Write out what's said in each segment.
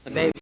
The baby.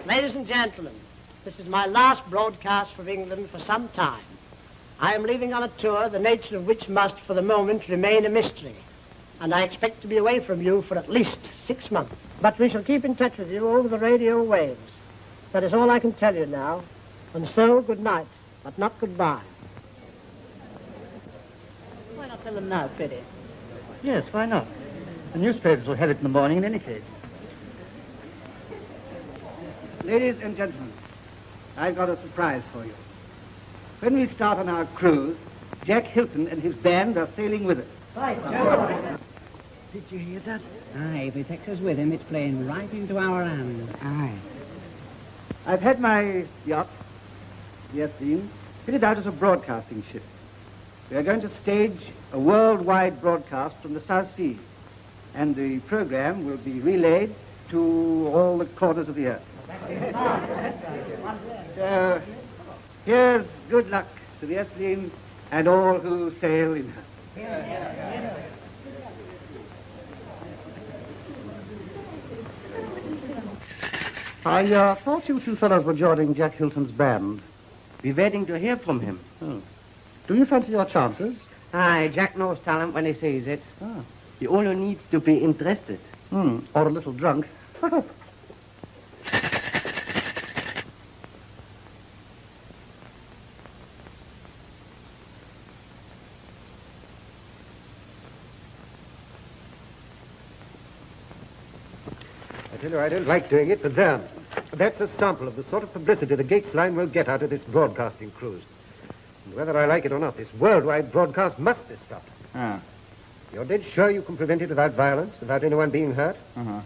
Ladies and gentlemen, this is my last broadcast from England for some time. I am leaving on a tour, the nature of which must, for the moment, remain a mystery. And I expect to be away from you for at least 6 months. But we shall keep in touch with you over the radio waves. That is all I can tell you now. And so, good night, but not goodbye. Why not tell them now, Freddy? Yes, why not? The newspapers will have it in the morning in any case. Ladies and gentlemen, I've got a surprise for you. When we start on our cruise, Jack Hylton and his band are sailing with us. Did you hear that? Aye, if he takes us with him, it's playing right into our hands. Aye. I've had my yacht, the Etheline, fitted out as a broadcasting ship. We are going to stage a worldwide broadcast from the South Sea, and the program will be relayed to all the corners of the earth. So, here's good luck to the Etheline and all who sail in her. I thought you two fellows were joining Jack Hylton's band. We're waiting to hear from him. Oh. Do you fancy your chances? Aye, Jack knows talent when he sees it. Ah. You only need to be interested. Or a little drunk. I tell you, I don't like doing it, but there. That's a sample of the sort of publicity the Gates line will get out of this broadcasting cruise. And whether I like it or not, this worldwide broadcast must be stopped. Ah. You're dead sure you can prevent it without violence, without anyone being hurt? Uh-huh.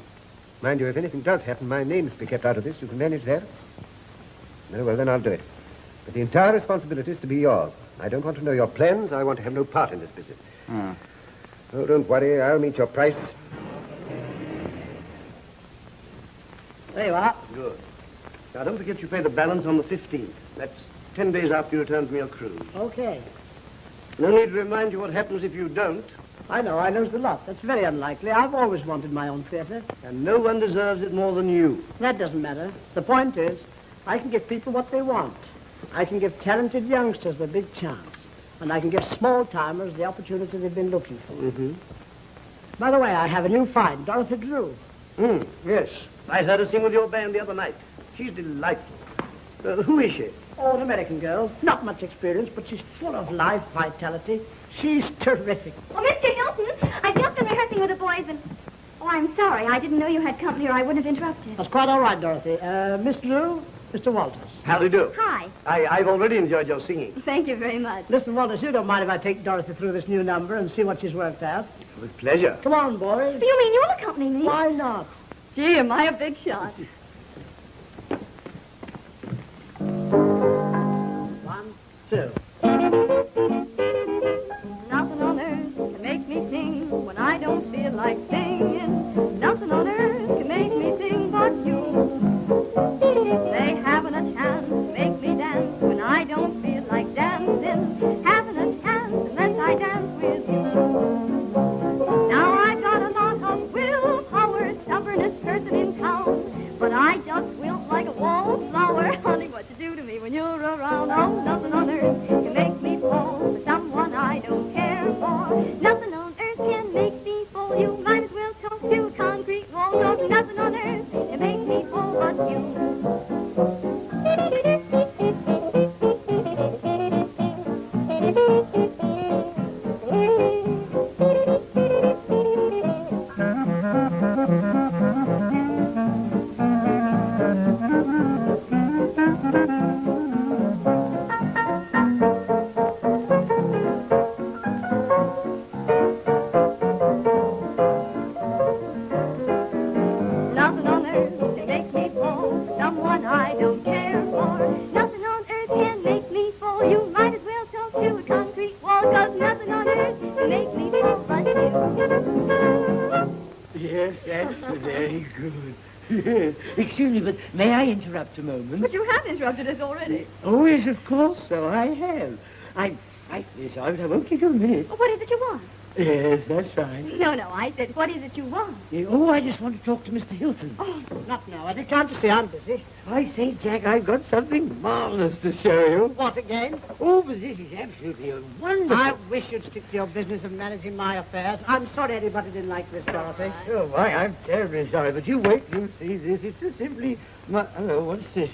Mind you, if anything does happen, my name's to be kept out of this. You can manage that? Very well, then I'll do it. But the entire responsibility is to be yours. I don't want to know your plans. I want to have no part in this business. Ah. Oh, don't worry. I'll meet your price. There you are. Good. Now, don't forget you pay the balance on the 15th. That's 10 days after you return from your cruise. Okay. No need to remind you what happens if you don't. I know, I lose the lot. That's very unlikely. I've always wanted my own theatre. And no one deserves it more than you. That doesn't matter. The point is, I can give people what they want. I can give talented youngsters a big chance. And I can give small-timers the opportunity they've been looking for. Mm-hmm. By the way, I have a new find, Dorothy Drew. Yes. I heard her sing with your band the other night. She's delightful. Who is she? Oh, an American girl. Not much experience, but she's full of life vitality. She's terrific. Oh, Mr. Hylton, I've just been rehearsing with the boys and... Oh, I'm sorry. I didn't know you had company or I wouldn't have interrupted. That's quite all right, Dorothy. Miss Drew, Mr. Walters. How do you do? Hi. I've already enjoyed your singing. Thank you very much. Listen, Walters, you don't mind if I take Dorothy through this new number and see what she's worked out? With pleasure. Come on, boys. You mean you'll accompany me? Why not? Gee, am I a big shot? 1, 2. Nothing on earth can make me sing when I don't feel like singing. Nothing on earth can make me sing but you. They haven't a chance to make me dance when I don't feel like dancing. Haven't a chance unless I dance with you. Now I've got a lot of willpower, stubbornest person in town, but I just wilt like a wallflower. Honey, what you do to me when you're around? Oh, nothing on earth can make me fall for someone I don't care for. Nothing on earth can make me fall. You might as well talk to a concrete wall. 'Cause nothing on earth can make me fall but you. Nothing on earth can make me fall for someone I don't care for. Nothing on earth can make me fall. You might as well talk to a concrete wall. 'Cause nothing on earth can make me fall but you. Yes, that's very good. Excuse me, but may I interrupt a moment? But you have interrupted us already. Oh, yes, of course, so I have. I'm frightfully sorry, but I won't take you a minute. What is it you want? Yes, that's right. No, I said, what is it you want? Oh, I just want to talk to Mr. Hylton. Oh, not now, Eddie. Can't you see I'm busy? I say, Jack, I've got something marvelous to show you. What again? Oh, but this is absolutely wonderful. I wish you'd stick to your business of managing my affairs. I'm sorry anybody didn't like this, Dorothy. Oh, why, I'm terribly sorry, but you wait till you see this. It's just simply... Hello, what's this?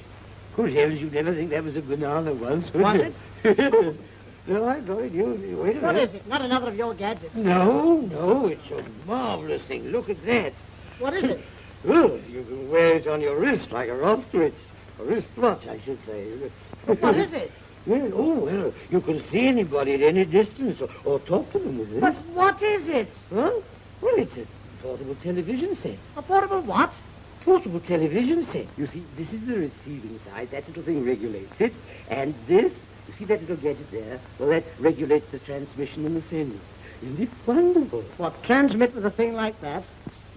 Good heavens, you'd never think that was a banana once, would Was it? No, I got it. You wait a minute. What is it? Not another of your gadgets. No, it's a marvelous thing. Look at that. What is it? Oh, you can wear it on your wrist like a ostrich. A wristwatch, I should say. What is it? Well, you can see anybody at any distance or talk to them with it. But what is it? Huh? Well, it's a portable television set. A portable what? Portable television set. You see, this is the receiving side. That little thing regulates it. And this, you see that little gadget there? Well, that regulates the transmission and the sending. Isn't it wonderful? What, transmit with a thing like that?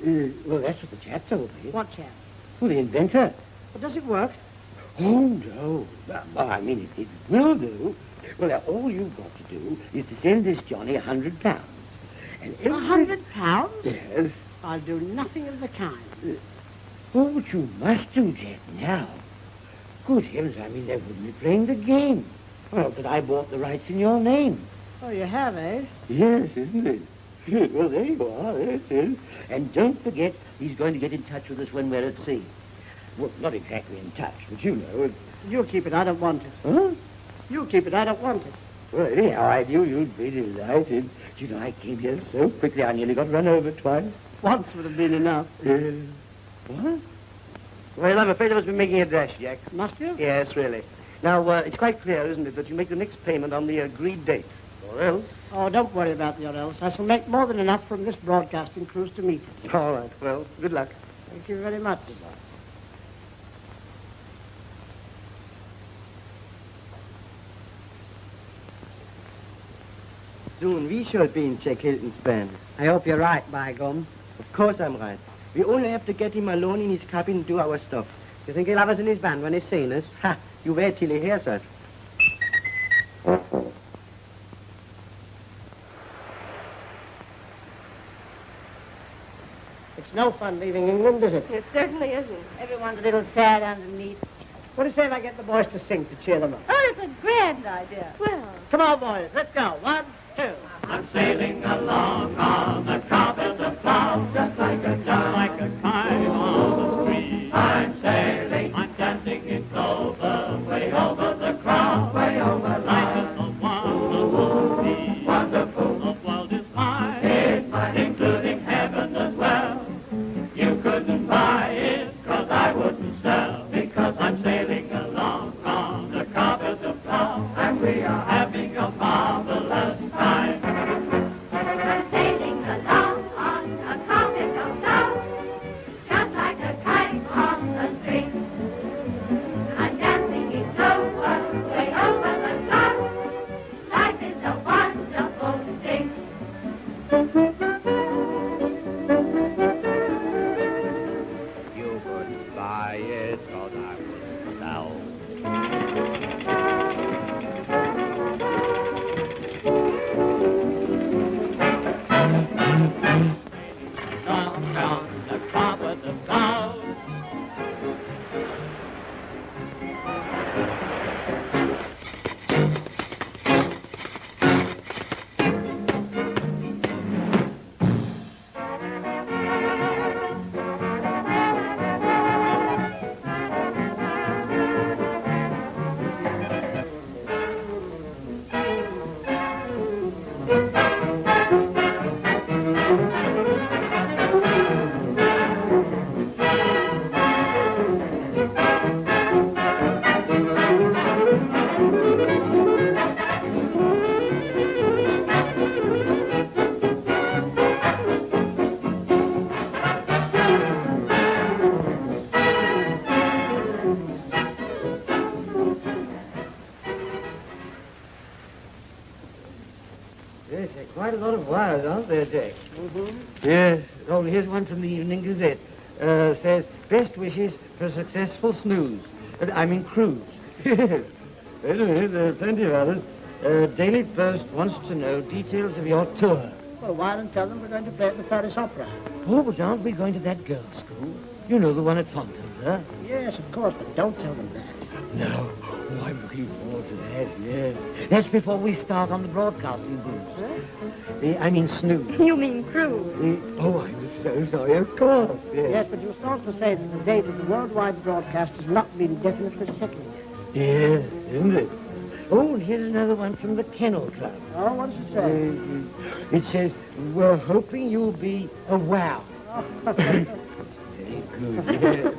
Well, that's what the chap told me. What chap? Well, the inventor. But does it work? Oh, no. Well, I mean, it will do. Well, now, all you've got to do is to send this Johnny £100. And £100? Yes. I'll do nothing of the kind. Oh, what you must do, Jack, now. Good heavens, I mean, they wouldn't be playing the game. Well, but I bought the rights in your name. Oh, you have, eh? Yes, isn't it? Well, there you are. There it is. And don't forget, he's going to get in touch with us when we're at sea. Well, not exactly in touch, but you know. You keep it. I don't want it. Huh? You keep it. I don't want it. Well, anyhow, I knew you'd be delighted. You know, I came here so quickly, I nearly got run over twice. Once would have been enough. What? Well, I'm afraid I must be making a dash, Jack. Must you? Yes, really. Now, it's quite clear, isn't it, that you make the next payment on the agreed date. Or else... Oh, don't worry about the or else. I shall make more than enough from this broadcasting cruise to meet it. All right. Well, good luck. Thank you very much. Soon we shall be in Jack Hylton's band. I hope you're right, by gum. Of course I'm right. We only have to get him alone in his cabin and do our stuff. You think he'll have us in his band when he's seen us? Ha! You wait till he hears us. It's no fun leaving England, is it? It certainly isn't. Everyone's a little sad underneath. What do you say if I get the boys to sing to cheer them up? Oh, it's a grand idea. Well, Come on, boys. Let's go. 1, 2. I'm sailing along on the carpet of clouds, just like a kite on the street. I'm sailing, I'm dancing in clover, way over the crowd, way over life is so wonderful to see. Wonderful, the world is mine, it's mine, including heaven as well. You couldn't buy it, 'cause I wouldn't sell, because I'm sailing along You couldn't buy it, 'cause I wouldn't sell. Down the carpet of clouds. Yes, there are quite a lot of wires, aren't there, Jack? Mm-hmm. Yes. Oh, here's one from the Evening Gazette. Says, best wishes for a successful snooze. Cruise. Yes. Anyway, there are plenty of others. Daily Post wants to know details of your tour. Well, why don't tell them we're going to play at the Paris Opera? Oh, but aren't we going to that girls' school? You know, the one at Fontainebleau. Yes, of course, but don't tell them that. No. Oh, I'm looking forward to that, yes. That's before we start on the broadcasting booth. Snooze. You mean cruise. Oh, I'm so sorry, of course. Yes, but you must also say that the date of the worldwide broadcast has not been definitely settled. Yes, isn't it? Oh, and here's another one from the Kennel Club. Oh, what does it say? It says, we're hoping you'll be a wow. Very good, yes.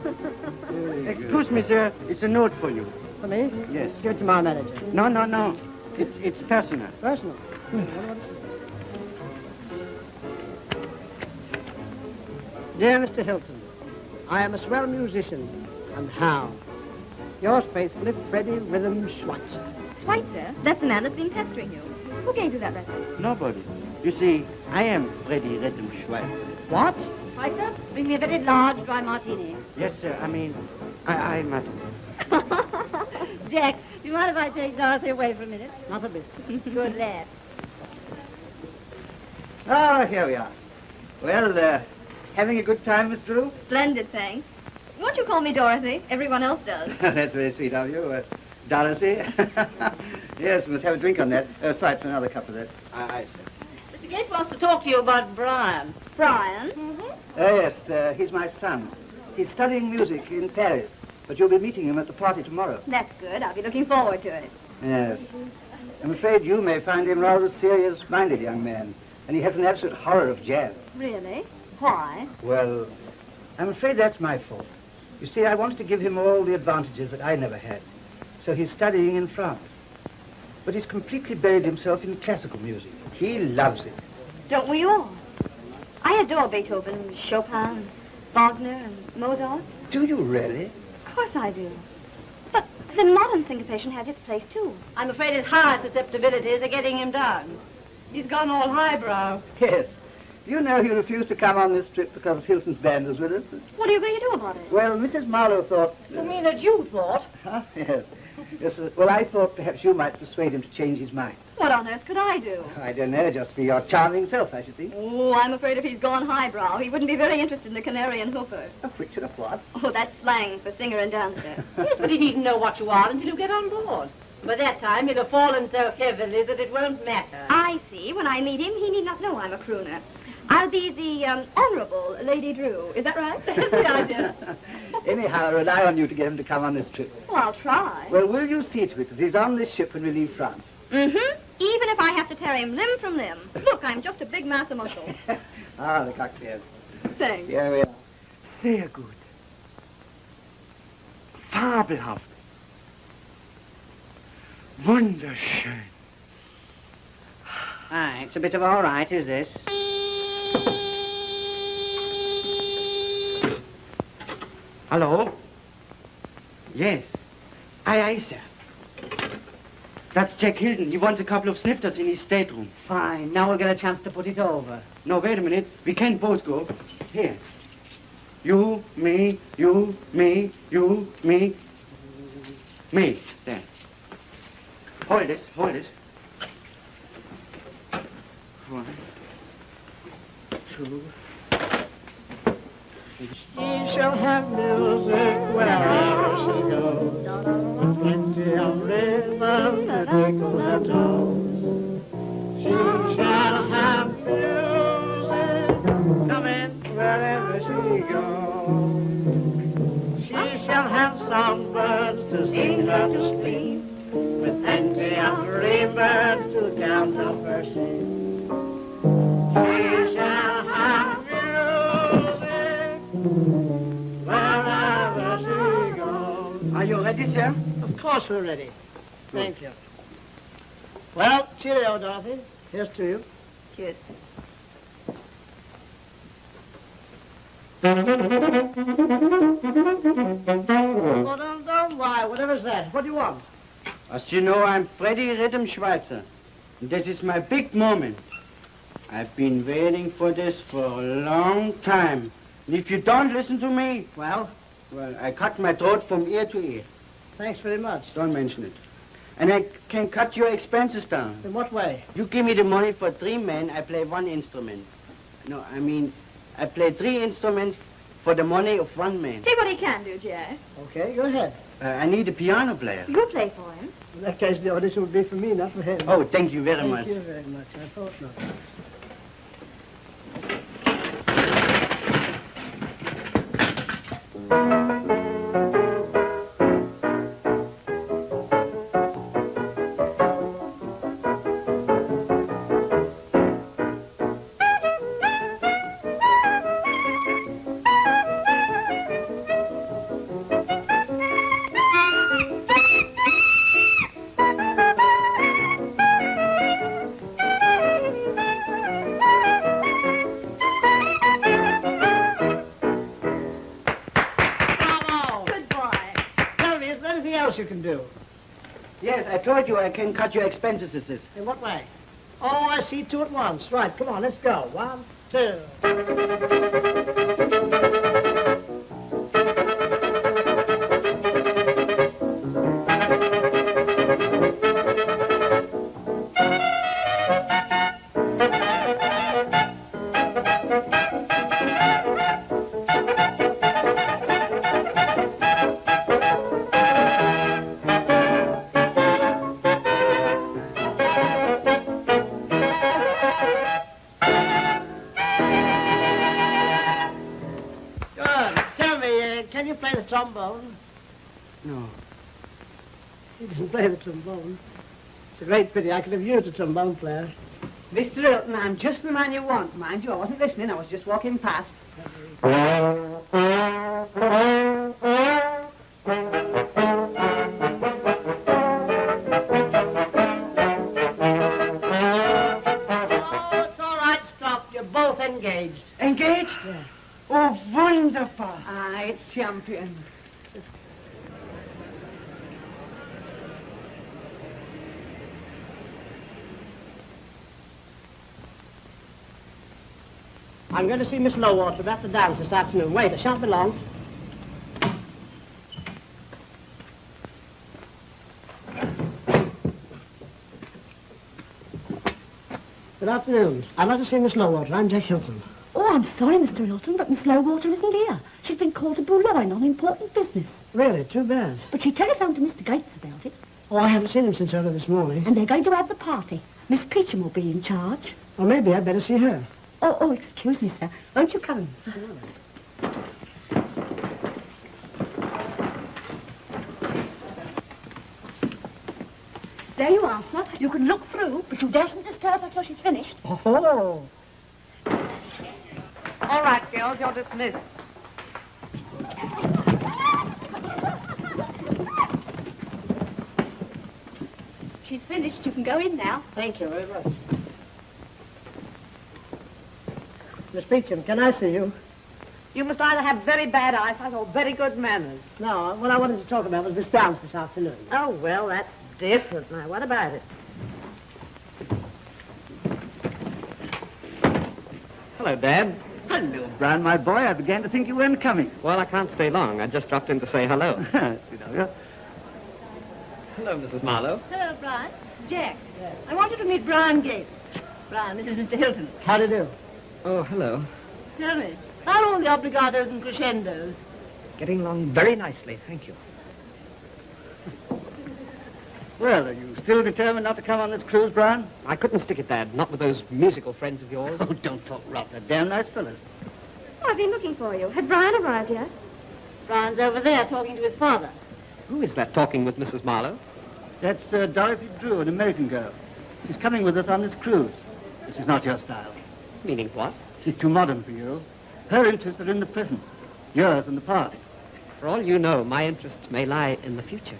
Excuse me, sir. It's a note for you. For me? Yes. Give it to my manager. No. It's personal. Personal? Dear Mr. Hylton, I am a swell musician, and how? Yours faithfully, Freddie Rhythm Schweitzer. Schweitzer? That's the man that's been pestering you. Who gave you that record? Nobody. You see, I am Freddie Rhythm Schweitzer. What? Schweitzer, bring me a very large dry martini. Yes, sir. I madam. Jack, do you mind if I take Dorothy away for a minute? Not a bit. Good lad. Oh, here we are. Well, having a good time, Miss Drew? Splendid, thanks. Won't you call me Dorothy? Everyone else does. That's very sweet of you. Dorothy. Yes, we must have a drink on that. Sorry, it's another cup of that. Aye, sir. Mr. Gates wants to talk to you about Brian. Brian? Yes, he's my son. He's studying music in Paris, but you'll be meeting him at the party tomorrow. That's good. I'll be looking forward to it. Yes. I'm afraid you may find him rather a serious-minded young man, and he has an absolute horror of jazz. Really? Why? Well, I'm afraid that's my fault. You see, I wanted to give him all the advantages that I never had. So he's studying in France. But he's completely buried himself in classical music. He loves it. Don't we all? I adore Beethoven, Chopin, Wagner, and Mozart. Do you really? Of course I do. But the modern syncopation has its place, too. I'm afraid his high susceptibilities are getting him down. He's gone all highbrow. Yes. Do you know he refused to come on this trip because Hylton's band was with us? What are you going to do about it? Well, Mrs. Marlowe thought... You mean that you thought? Huh? Yes. Yes, well, I thought perhaps you might persuade him to change his mind. What on earth could I do? I don't know, just be your charming self, I should think. Oh, I'm afraid if he's gone highbrow, he wouldn't be very interested in the canary and hooker. A which and a what? Oh, that's slang for singer and dancer. Yes, but he needn't know what you are until you get on board. By that time, he'll have fallen so heavily that it won't matter. I see. When I meet him, he need not know I'm a crooner. I'll be the Honorable Lady Drew. Is that right? That's the idea. Anyhow, I rely on you to get him to come on this trip. Well, I'll try. Well, will you see to it that he's on this ship when we leave France? Mm-hmm. Even if I have to tear him limb from limb. Look, I'm just a big mass of muscle. Ah, the cocktail. Thanks. Here we are. Sehr gut. Fabelhaft. Wunderschön. Aye, it's a bit of all right, is this? Hello? Yes. Aye, aye, sir. That's Jack Hylton. He wants a couple of snifters in his stateroom. Fine. Now we'll get a chance to put it over. No, wait a minute. We can't both go. Here. You, me, you, me, you, me. Me. There. Hold this, hold this. 1, 2. She shall have music wherever she goes. Plenty of rhythm to tickle her toes. She shall have music coming wherever she goes. She shall have songbirds to sing her to sleep, with plenty of rebirds to count up her sheep. She shall have music wherever she goes. Are you ready, sir? Of course we're ready. Thank you. Well, cheerio, Dorothy. Here's to you. Cheers. Oh, don't lie. Whatever's that? What do you want? As you know, I'm Freddy Rhythm Schweitzer. This is my big moment. I've been waiting for this for a long time. And if you don't listen to me, well, I cut my throat from ear to ear. Thanks very much. Don't mention it. And I can cut your expenses down. In what way? You give me the money for 3 men, I play 1 instrument. No, I mean, I play 3 instruments for the money of 1 man. See what he can do, Jack. Okay, go ahead. I need a piano player. You play for him. In that case, the audition would be for me, not for him. Oh, thank you very much. Thank you very much. I thought not. You can do. Yes, I told you I can cut your expenses. In what way? Oh, I see 2 at once. Right, come on, let's go. 1, 2. Can you play the trombone? No. He doesn't play the trombone. It's a great pity. I could have used a trombone player. Mr. Hylton, I'm just the man you want. Mind you, I wasn't listening. I was just walking past. It's all right. Stop. You're both engaged. Engaged? Yeah. Oh, wonderful. Aye, champion. I'm going to see Miss Lowwater about the dance this afternoon. Wait, I shan't be long. Good afternoon. I'd like to see Miss Lowwater. I'm Jack Hylton. Oh, I'm sorry, Mr. Hylton, but Miss Lowwater isn't here. She's been called to Boulogne on important business. Really? Too bad. But she telephoned to Mr. Gates about it. Oh, I haven't seen him since early this morning. And they're going to have the party. Miss Peacham will be in charge. Well, maybe I'd better see her. Oh, excuse me, sir. Won't you come in? There you are, sir. You can look through, but you daren't disturb her till she's finished. Oh. All right, girls, you're dismissed. She's finished. You can go in now. Thank you very much. Miss Peacham, can I see you? You must either have very bad eyesight or very good manners. No, what I wanted to talk about was this dance this afternoon. Oh, well, that's different now. What about it? Hello, Dad. Hello, Brian, my boy. I began to think you weren't coming. Well, I can't stay long. I just dropped in to say hello. You know, Hello, Mrs. Marlowe. Hello, Brian. Jack. I want you to meet Brian Gates. Brian, this is Mr. Hylton. How do you do? Oh, hello. Tell me, how are all the obligatos and crescendos? Getting along very nicely, thank you. Well, are you still determined not to come on this cruise, Brian? I couldn't stick it, Dad. Not with those musical friends of yours. Oh, don't talk rough. They're damn nice fellas. Oh, I've been looking for you. Had Brian arrived yet? Brian's over there talking to his father. Who is that talking with Mrs. Marlowe? That's Dorothy Drew, an American girl. She's coming with us on this cruise. This is not your style. Meaning what? She's too modern for you. Her interests are in the present. Yours in the past. For all you know, my interests may lie in the future.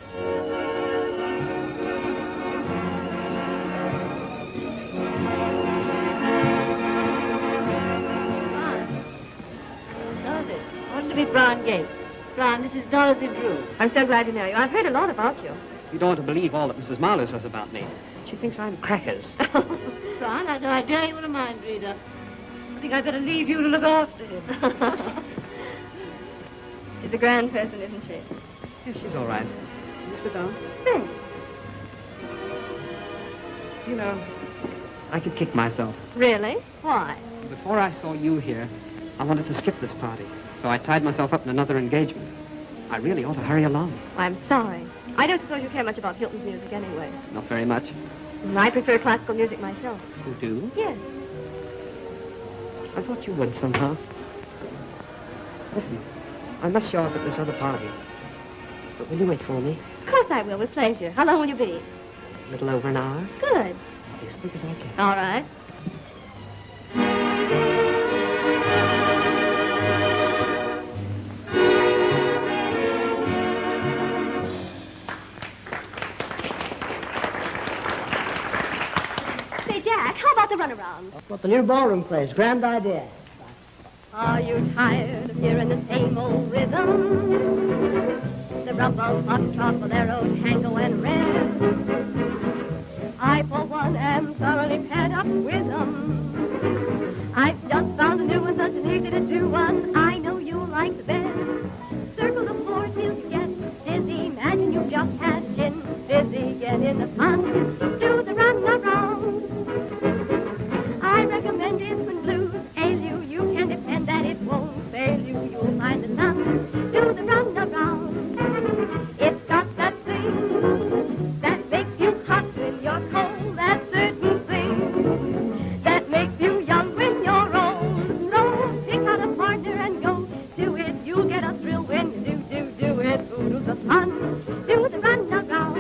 Dorothy, I want you to meet Brian Gates. Brian, this is Dorothy Drew. I'm so glad to know you. I've heard a lot about you. You don't want to believe all that Mrs. Marlowe says about me. She thinks I'm crackers. Brian, I dare you with a mind reader. I think I'd better leave you to look after him. She's a grand person, isn't she? Yes, she's all right. You sit down. Thanks. You know, I could kick myself. Really? Why? Before I saw you here, I wanted to skip this party, so I tied myself up in another engagement. I really ought to hurry along. I'm sorry. I don't suppose you care much about Hylton's music anyway. Not very much. I prefer classical music myself. You do? Yes. I thought you would somehow. Listen, I must show up at this other party. But will you wait for me? Of course I will, with pleasure. How long will you be? A little over an hour? Good. As quick as I can. All right. Say, Jack, how about the runaround? What the new ballroom plays. Grand idea. Are you tired of hearing the same old rhythm? The rumble foxtrot for their own tango and rhythm. I, for one, am thoroughly fed up with them. I've just found a new one, such an easy-to-do one. I know you'll like the best. Circle the floor till you get dizzy. Imagine you just had gin fizzy. Get in the fun, do the run-around. I recommend it when blues ail you. You can depend that it won't fail you. You'll find the sun, do the run-around. It's got that thing that makes you hot when you're cold. That certain thing that makes you young when you're old. So pick out a partner and go do it. You'll get a thrill when you do it. Ooh, do the fun, do the run-around.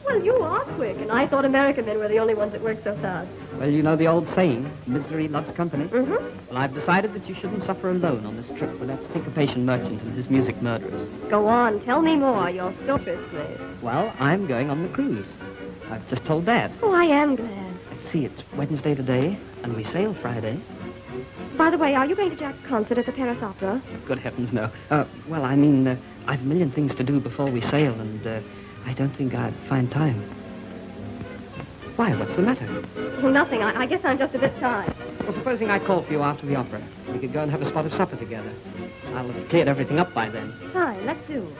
Well, you are quick, and I thought American men were the only ones that work so fast. Well, you know the old saying, misery loves company. Mm-hmm. Well, I've decided that you shouldn't suffer alone on this trip with that syncopation merchant and his music murderers. Go on, tell me more. You're still interests me. Well, I'm going on the cruise. I've just told Dad. Oh, I am glad. Let's see, it's Wednesday today. And we sail Friday. By the way, are you going to Jack's concert at the Terrace Opera? Good heavens, no. Well, I mean, I've a million things to do before we sail, and I don't think I'd find time. Why, what's the matter? Oh, nothing. I guess I'm just a bit tired. Well, supposing I call for you after the opera. We could go and have a spot of supper together. I'll have cleared everything up by then. Fine, let's do.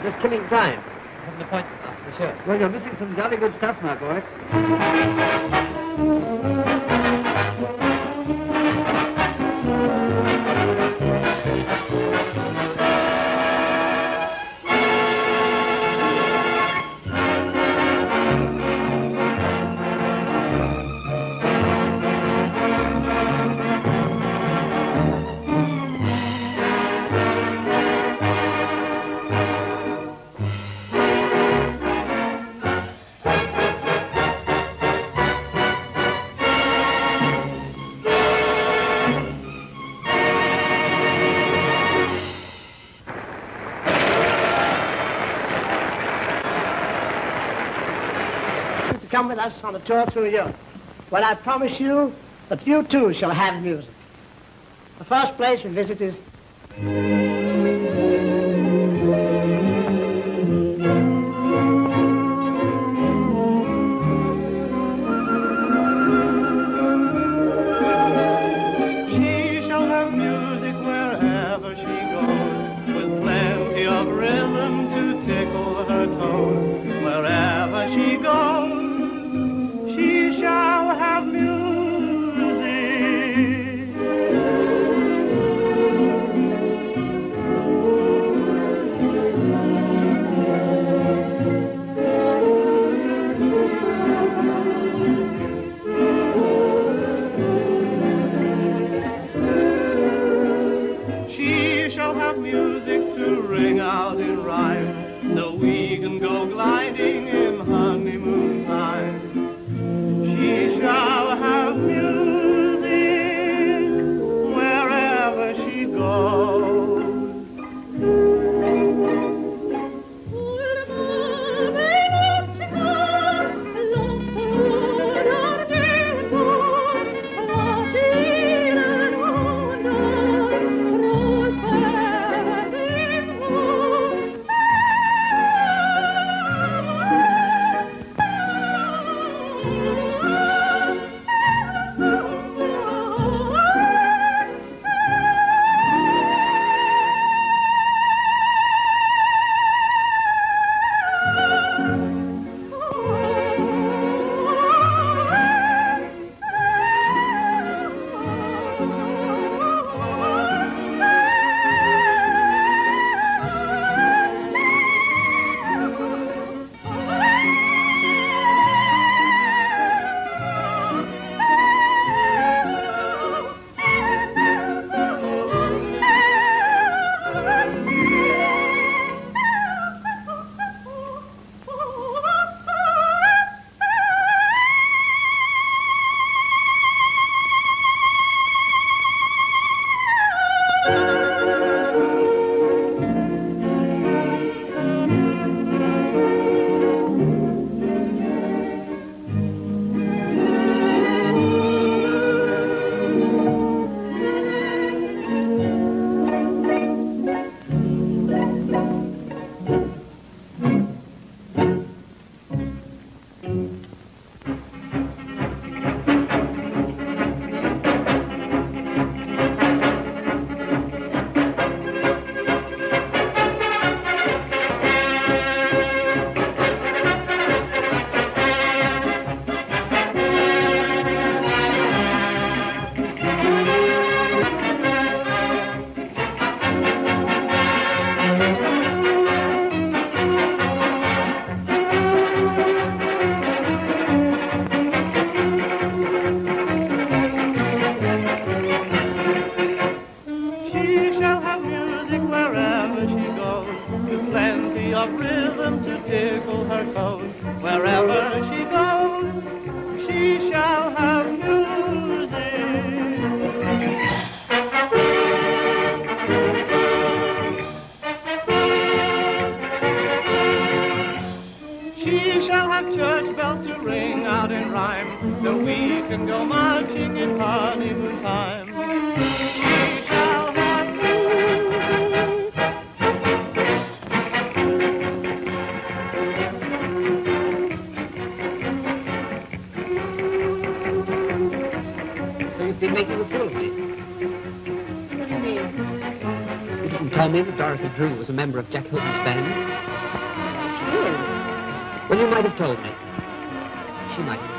Just killing time. I have an appointment after the show. Well, you're missing some jolly good stuff, my boy. Come with us on a tour through Europe. Well, I promise you that you too shall have music. The first place we visit is... She shall have music wherever she goes, with plenty of rhythm to tickle her toes. Wherever she goes, she shall have music. She shall have music to ring out in rhyme, so we can go gliding in honeymoon time. shall have music wherever she goes. Of rhythm to tickle her toes. Wherever she goes, she shall have music. She shall have church bells to ring out in rhyme, so we can go marching in honeymoon time. She shall have been making a fool of me. What do you mean? You didn't tell me that Dorothy Drew was a member of Jack Hylton's band? She is. Well, you might have told me. She might have.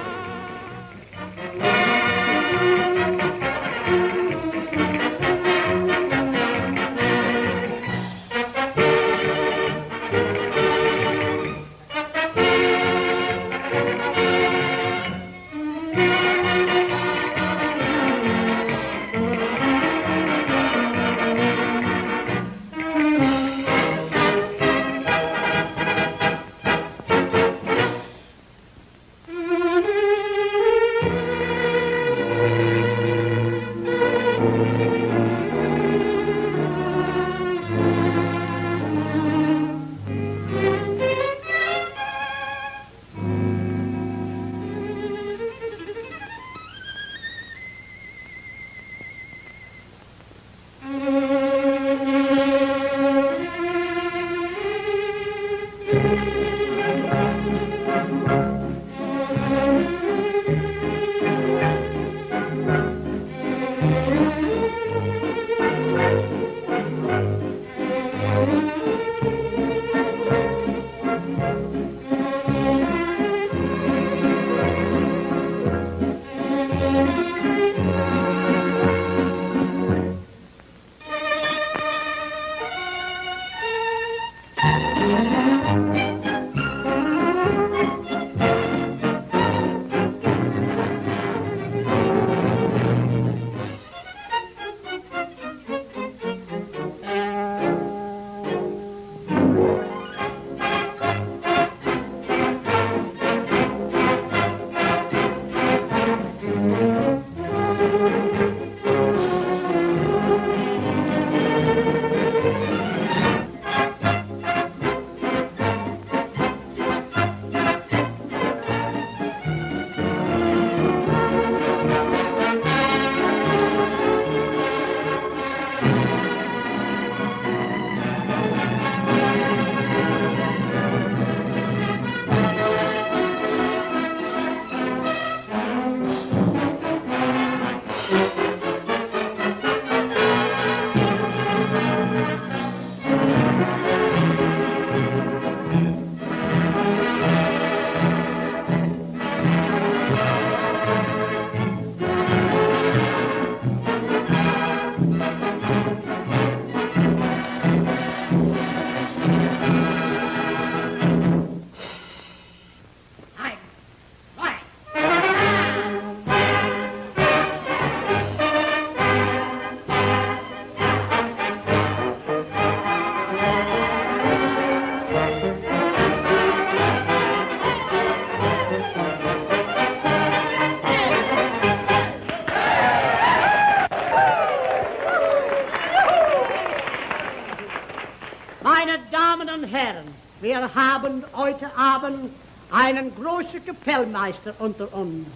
Meine Damen und Herren, wir haben heute Abend einen großen Kapellmeister unter uns,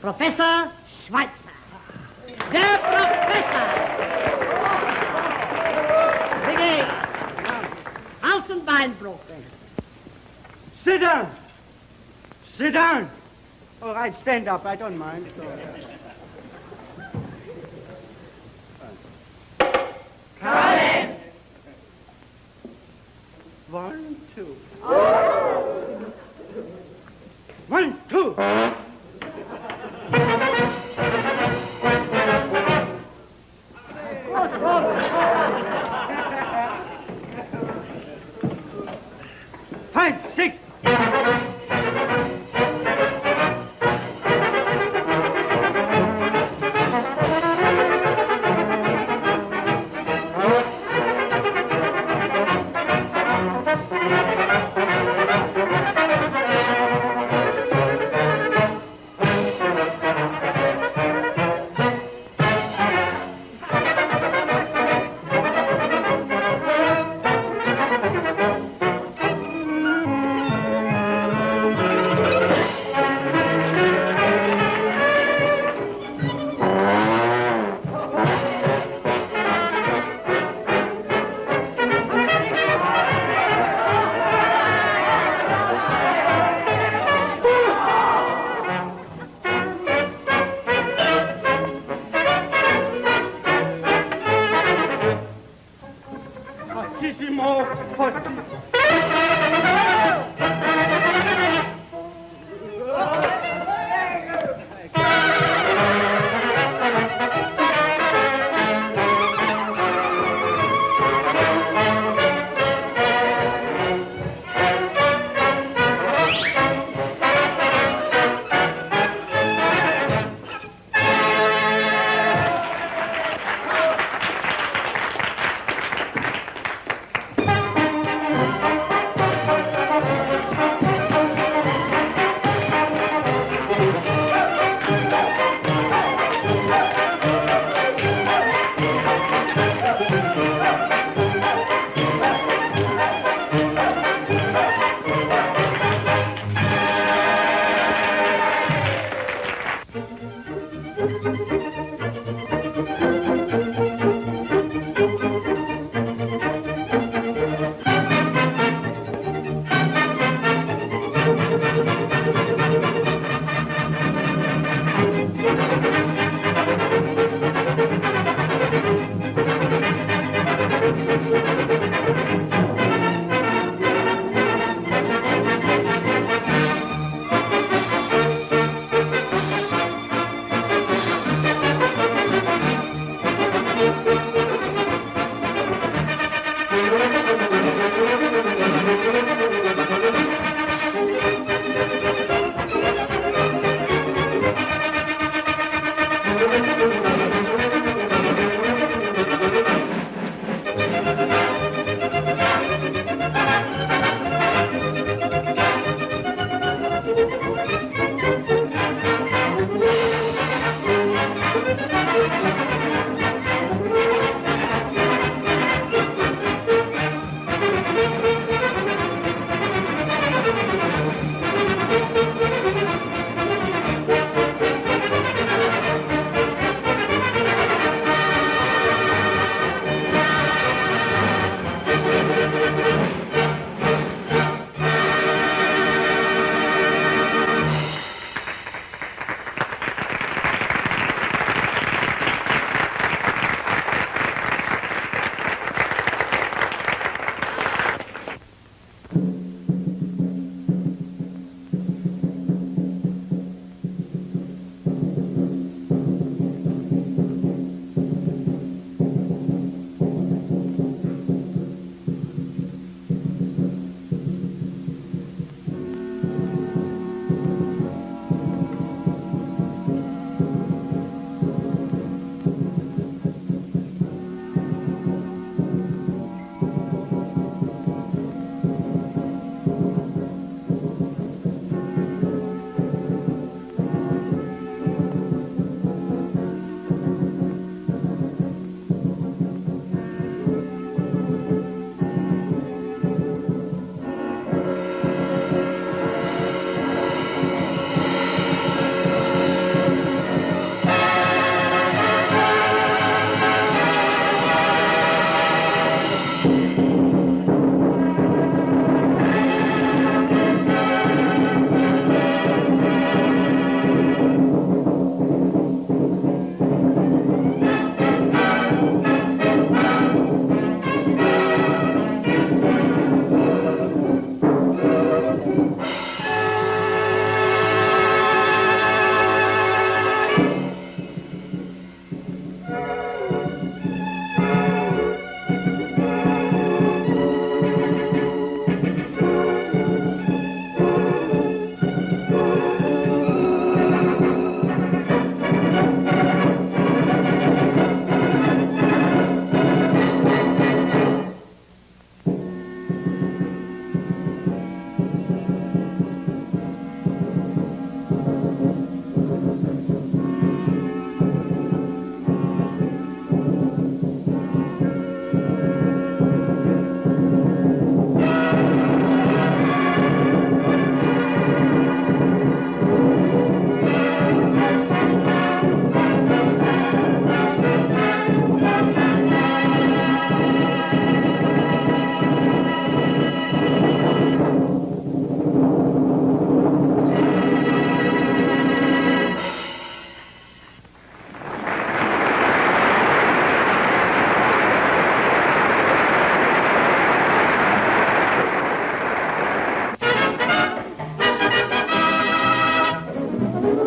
Professor Schweitzer. Der Professor! Wie geht's? Hals- und Beinbruch. Sit down. Sit down. All right, stand up. I don't mind. Come in. 1, 2. 1, 2. Five, 6.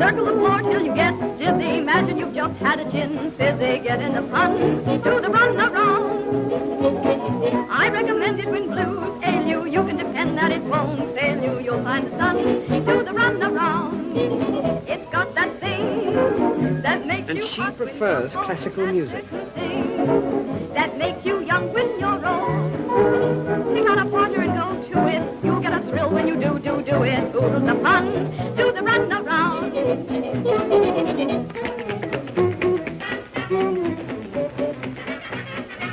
Circle the floor till you get dizzy. Imagine you've just had a gin fizzy. Get in the fun, do the run around. I recommend it when blues ail you. You can depend that it won't fail you. You'll find the sun, do the run around. It's got that thing that makes And you she hot when prefers you're cold, classical that music. thing that makes you young when you're old. Pick out a partner and go to it. You'll get a thrill when you do it. Oodles the fun, do the run around.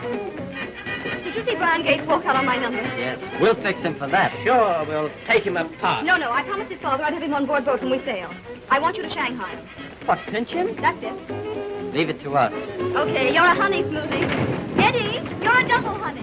Did you see Brian Gates walk out on my number? Yes, we'll fix him for that. Sure, we'll take him apart. No, I promised his father I'd have him on board boat when we sail. I want you to Shanghai him. What, pinch him? That's it. Leave it to us. Okay, you're a honey smoothie. Eddie, you're a double honey.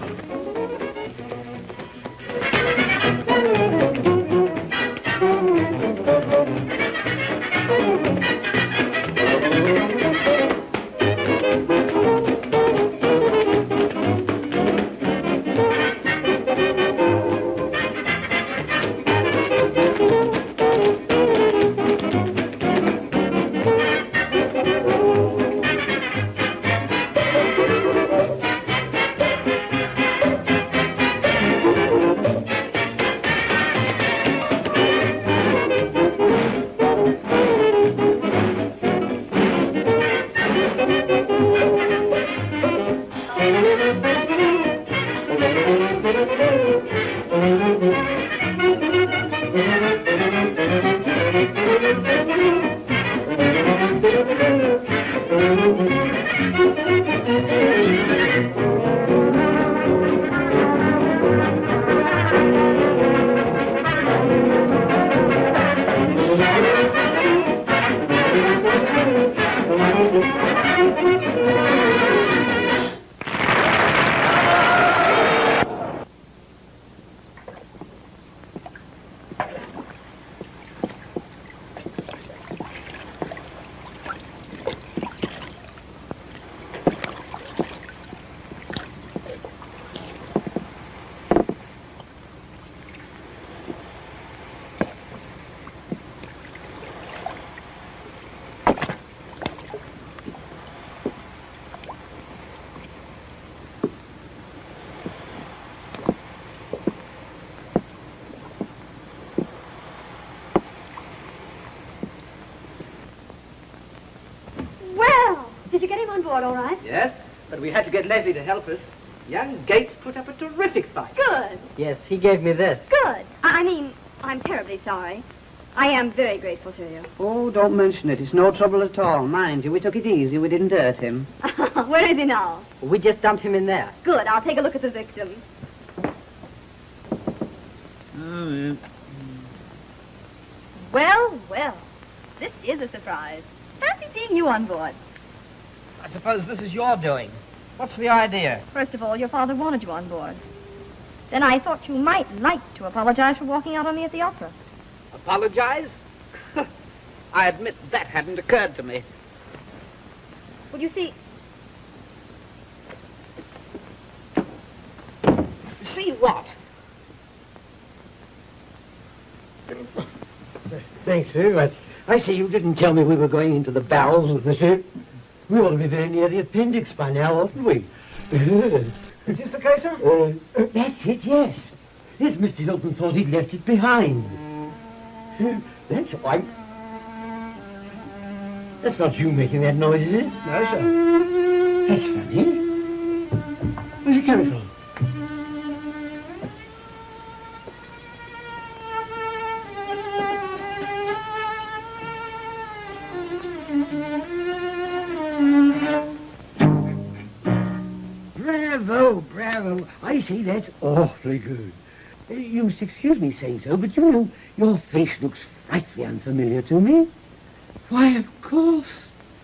Did you get him on board all right? Yes, but we had to get Leslie to help us. Young Gates put up a terrific fight. Good. Yes, he gave me this. Good. I mean, I'm terribly sorry. I am very grateful to you. Oh, don't mention it. It's no trouble at all. Mind you, we took it easy. We didn't hurt him. Where is he now? We just dumped him in there. Good. I'll take a look at the victim. Oh, Well, well. This is a surprise. Fancy seeing you on board. I suppose this is your doing. What's the idea? First of all, your father wanted you on board. Then I thought you might like to apologize for walking out on me at the opera. Apologize? I admit that hadn't occurred to me. Well, you see... See what? Thanks very much. I see you didn't tell me we were going into the bowels of the ship. We ought to be very near the appendix by now, oughtn't we? Is this the case, sir? That's it, yes. Yes, Mr. Hylton thought he'd left it behind. That's right. That's not you making that noise, is it? No, sir. That's funny. Where's it coming from? Bravo, bravo. I see, that's awfully good. You must excuse me saying so, but you know, your face looks frightfully unfamiliar to me. Why, of course.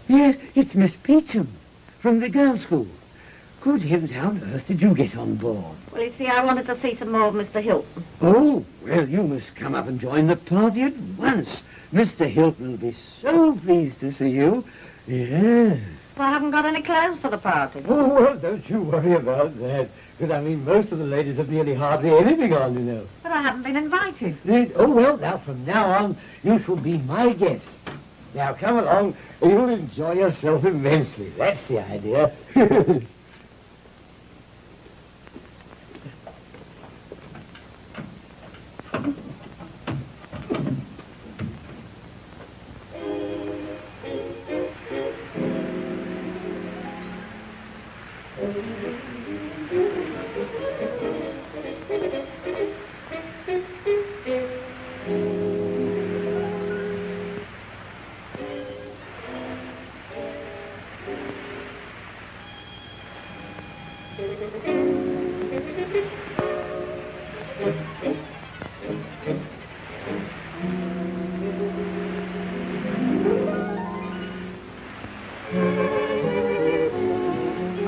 Yes, it's Miss Peacham from the girls' school. Good heavens, how on earth did you get on board? Well, you see, I wanted to see some more of Mr. Hylton. Oh, well, you must come up and join the party at once. Mr. Hylton will be so pleased to see you. Yes. Well, I haven't got any clothes for the party. Oh, well, don't you worry about that. Because, I mean, most of the ladies have nearly hardly anything on, you know. But I haven't been invited. Oh, well, now, from now on, you shall be my guest. Now, come along. You'll enjoy yourself immensely. That's the idea.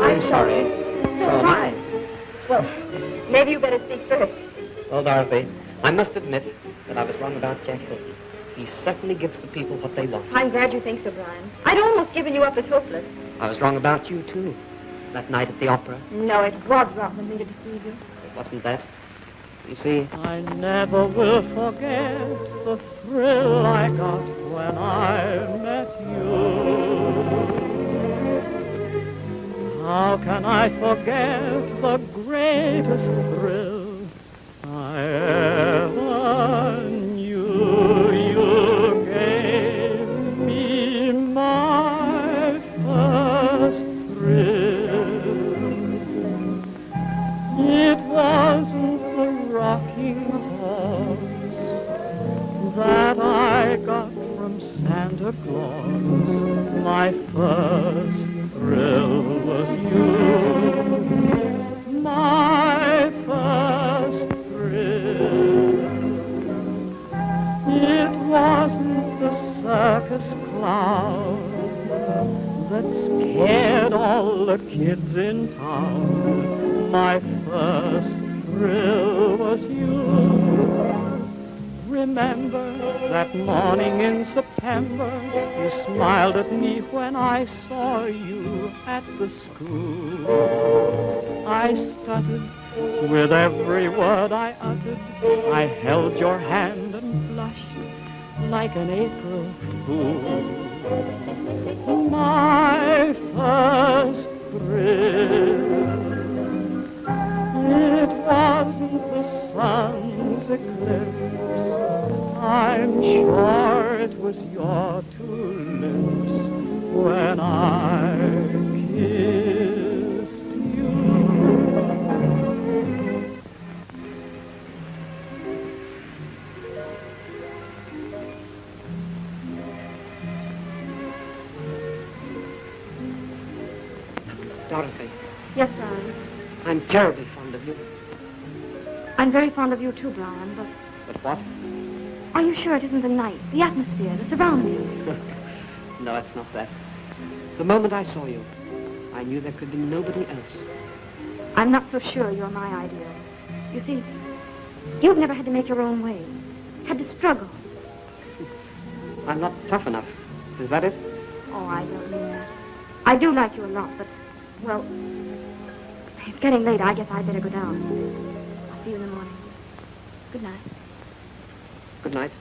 I'm sorry. So am I. Well, maybe you better speak first. Well, Dorothy, I must admit that I was wrong about Jack Hylton. He certainly gives the people what they want. I'm glad you think so, Brian. I'd almost given you up as hopeless. I was wrong about you, too. That night at the opera. No, it was wrong of me to deceive you. It wasn't that. You see, I never will forget the thrill I got when I met you. How can I forget the greatest thrill I ever knew? You gave me my first thrill. It wasn't the rocking horse that I got from Santa Claus. My first thrill was you. My first thrill. It wasn't the circus clown that scared all the kids in town. My first thrill was you. Remember that morning in September, you smiled at me when I saw you at the school. I stuttered with every word I uttered. I held your hand and blushed like an April fool. My first thrill. It wasn't the sun's eclipse. I'm sure it was your two lips when I kissed you. Dorothy, Yes, Brian. I'm terribly fond of you. I'm very fond of you too, Brian, but But what? are you sure it isn't the night, the atmosphere, the surroundings? No, it's not that. The moment I saw you, I knew there could be nobody else. I'm not so sure you're my ideal. You see, you've never had to make your own way, had to struggle. I'm not tough enough. Is that it? Oh, I don't mean that. I do like you a lot, but, well, it's getting late. I guess I'd better go down. I'll see you in the morning. Good night. Good night.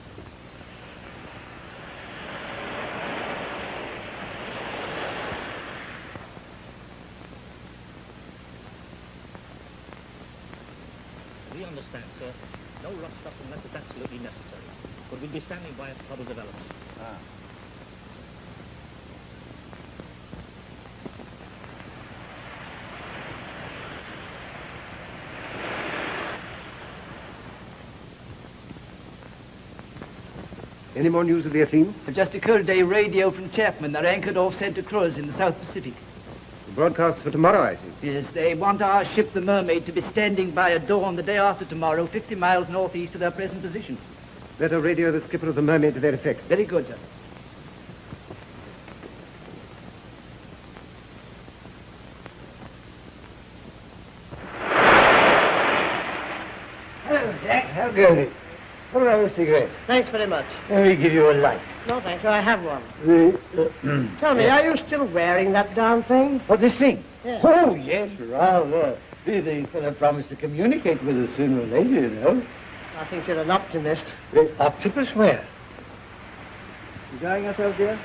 We understand, sir. No rough stuff unless it's absolutely necessary. But we'll be standing by if trouble develops. Any more news of the Athene? It just occurred a radio from Chapman. They're anchored off Santa Cruz in the South Pacific. The broadcast for tomorrow, I see. Yes, they want our ship, the Mermaid, to be standing by at dawn the day after tomorrow, 50 miles northeast of their present position. Better radio the skipper of the Mermaid to that effect. Very good, sir. Hello, Jack. How goes it? What are those cigarettes? Thanks very much. Let me give you a light. No, thank you. I have one. Tell me, are you still wearing that darn thing? What, this thing? Yeah. Oh, yes, rather. The fellow promised to communicate with us sooner or later, you know. I think you're an optimist. The octopus where? Enjoying yourself, dear?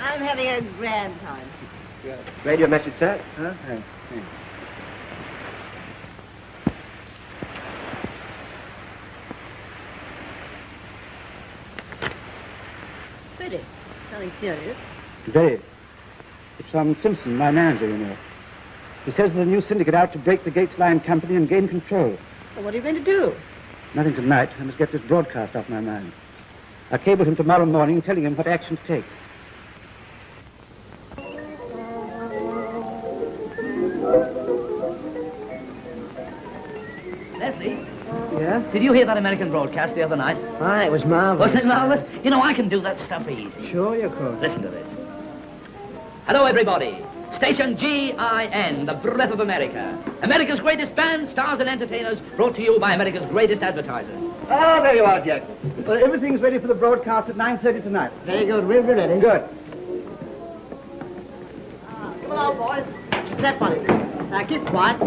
I'm having a grand time. Radio message, sir. Huh? Thanks. Pretty. Nothing serious. Very. It's Simpson, my manager, you know. He says there's a new syndicate out to break the Gates Line Company and gain control. Well, what are you going to do? Nothing tonight. I must get this broadcast off my mind. I'll cable him tomorrow morning telling him what action to take. Leslie, Yeah? did you hear that American broadcast the other night? Aye, it was marvelous. Wasn't it marvelous? You know, I can do that stuff easy. Sure you could. Listen to this. Hello, everybody. Station GIN, the breath of America. America's greatest band, stars, and entertainers, brought to you by America's greatest advertisers. Oh, there you are, Jack. Well, everything's ready for the broadcast at 9:30 tonight. Very good. We'll be ready. Good. Come along, boys. Step on it. Now, keep quiet.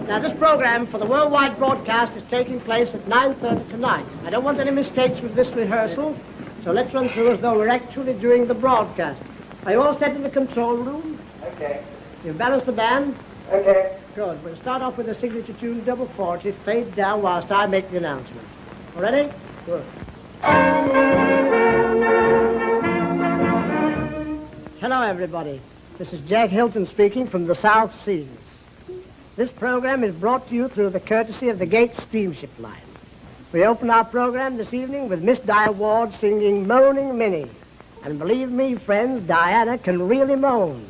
Now, this program for the worldwide broadcast is taking place at 9:30 tonight. I don't want any mistakes with this rehearsal, so let's run through as though we're actually doing the broadcast. Are you all set in the control room? Okay. You've balanced the band? Okay. Good. We'll start off with the signature tune, double 40, fade down whilst I make the announcement. All ready? Good. Hello, everybody. This is Jack Hylton speaking from the South Seas. This program is brought to you through the courtesy of the Gates Steamship Line. We open our program this evening with Miss Diana Ward singing Moaning Minnie. And believe me, friends, Diana can really moan.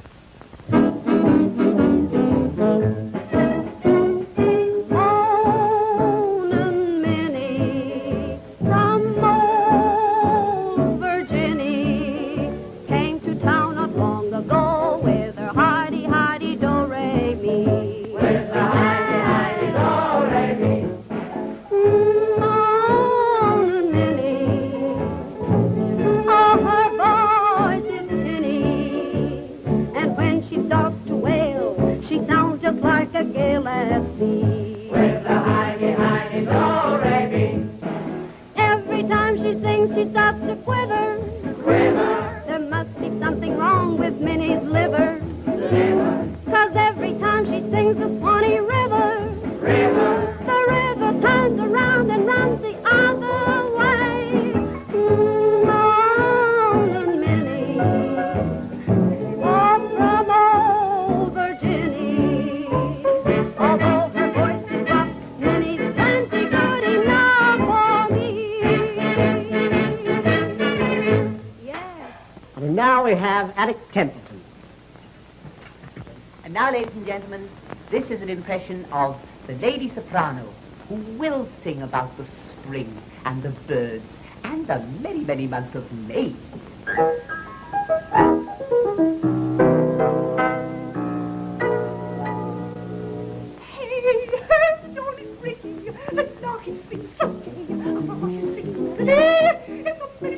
Moanin' Minnie from old Virginia came to town not long ago with her hidey do re mi. With her hidey do re mi. Moanin' Minnie, oh her voice is tinny, and when she starts to wail, she sounds just like a gale at sea. With the hidey do re mi. Every time she sings, she starts to quiver. Quiver. There must be something wrong with Minnie's liver. Liver. 'Cause every time she sings the Swanee River, River, the river turns around and runs the other way. Moanin' Minnie, oh, from old Virginia. Although her voice is rough, Minnie's plenty good enough for me. Yes. And now we have Alec Templeton. And now, ladies and gentlemen, this is an impression of the lady soprano who will sing about the spring and the birds and the many, many months of May. Hey, the dawn is breaking, the lark's been sulking, a voice is singing today in the middle of May.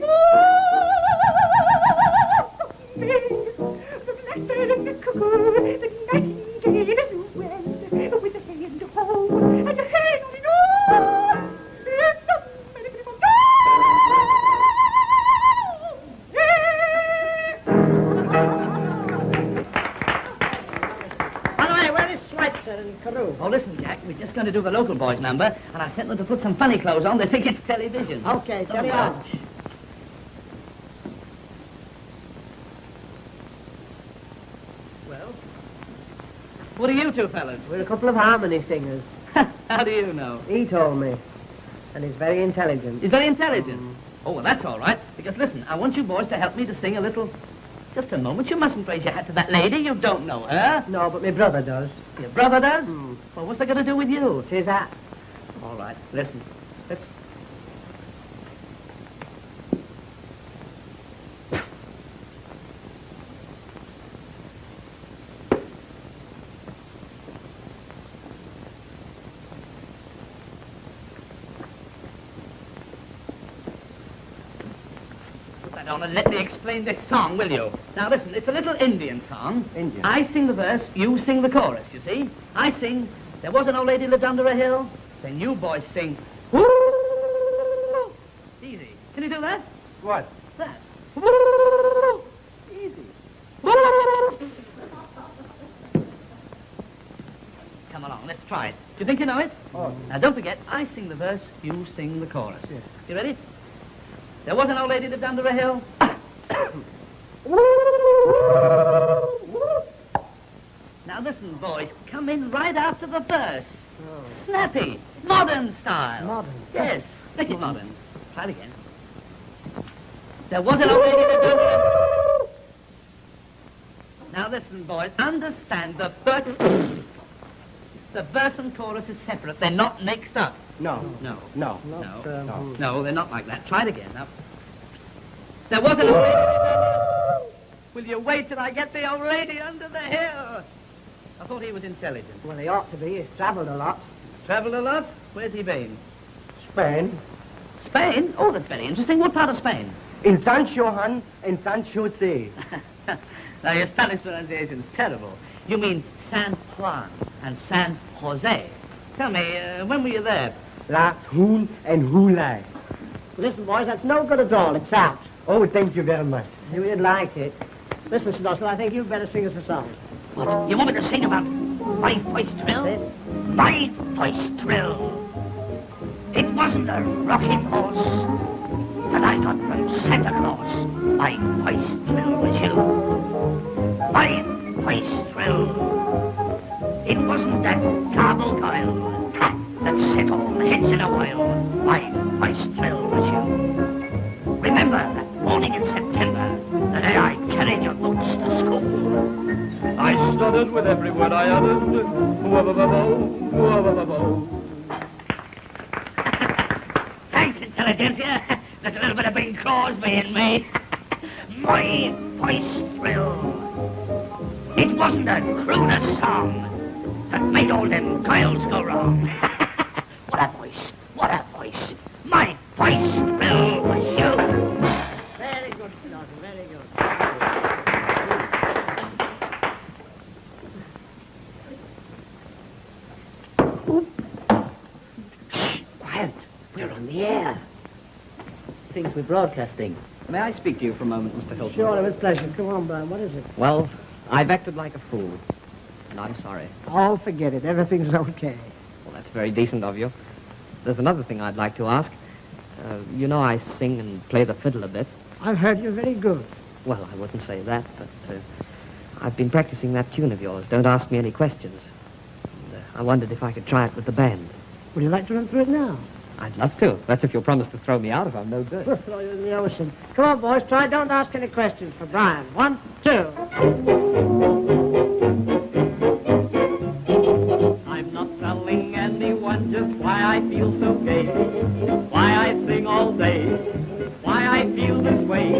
The blackbird and the cuckoo, the nightingale as well, with a hey and a ho, and a hey and a no, in the middle of By the way, where is Schweitzer and Carew? Oh, listen, Jack, we're just going to do the local boys' number, and I sent them to put some funny clothes on. They think it's television. Okay, carry on. Well, what are you two fellas? We're a couple of harmony singers. How do you know? He told me. And he's very intelligent. He's very intelligent. Oh, well, that's all right. Because, listen, I want you boys to help me to sing a little... Just a moment. You mustn't raise your hat to that lady. You don't know her. No, but my brother does. Your brother does? Well, what's that got to do with you? It's his hat. All right. Listen. Let's... On and let me explain this song, will you? Now, listen, it's a little Indian song. Indian? I sing the verse, you sing the chorus, you see? I sing, there was an old lady lived under a hill. Then you boys sing, woo! Easy. Can you do that? What? What's that? Easy. Come along, let's try it. Do you think you know it? Oh. Now, don't forget, I sing the verse, you sing the chorus. Yes. You ready? There was an old lady lived under a hill. Now listen, boys, come in right after the verse. Oh. Snappy, modern style. Modern? Yes, make it modern. Try it again. There was an old lady lived under a... Now listen, boys, understand the verse and chorus is separate. They're not mixed up. No. No. No. No. No, they're not like that. Try it again. Now. There was an old lady lived under... Will you wait till I get the old lady under the hill? I thought he was intelligent. Well, he ought to be. He's travelled a lot. Travelled a lot? Where's he been? Spain. Spain? Oh, that's very interesting. What part of Spain? In San Juan and San Jose. Now, your Spanish pronunciation's terrible. You mean San Juan and San Jose. Tell me, when were you there? Last Hoon and Hulai. Listen, boys, that's no good at all. It's out. Oh, thank you very much. You'd like it. Listen, Snossel, I think you'd better sing us a song. What? You want me to sing about my voice trill? My voice trill. It wasn't a rocking horse that I got from Santa Claus. My voice trill was you. My voice trill. It wasn't that garble coil that set all heads in a while. My voice trill was you. Remember that morning in September, the day I carried your boots to school. I stuttered with every word I uttered. Thanks, intelligentsia. There's a little bit of Bing Crosby in me. My voice thrill. It wasn't a crooner song that made all them girls go wrong. What a voice. What a voice. My voice thrill was you. Very good, Snossel, very good. Quiet. We're on the air. Things we're broadcasting. May I speak to you for a moment, Mr. Hylton? Sure, with pleasure. Come on, Brian, what is it? Well, I've acted like a fool, and I'm sorry. Oh, forget it. Everything's okay. Well, that's very decent of you. There's another thing I'd like to ask. You know I sing and play the fiddle a bit. I've heard you're very good. Well, I wouldn't say that, but I've been practicing that tune of yours, Don't Ask Me Any Questions. And, I wondered if I could try it with the band. Would you like to run through it now? I'd love to. That's if you'll promise to throw me out if I'm no good. We'll throw you in the ocean. Come on, boys, try Don't Ask Any Questions for Brian. 1, 2. I'm not telling anyone just why I feel so gay, why I sing all day, why I feel this way.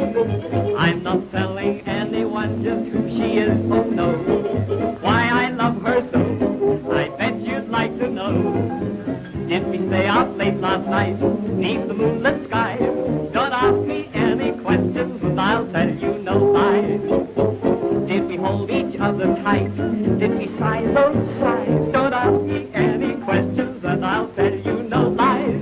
I'm not telling anyone just who she is, oh no, why I love her so. I bet you'd like to know. Did we stay out late last night, neath the moonlit skies? Don't ask me any questions, and I'll tell you no lies. Did we hold each other tight? Did we sigh those sighs? Don't ask me any questions, and I'll tell you no lies.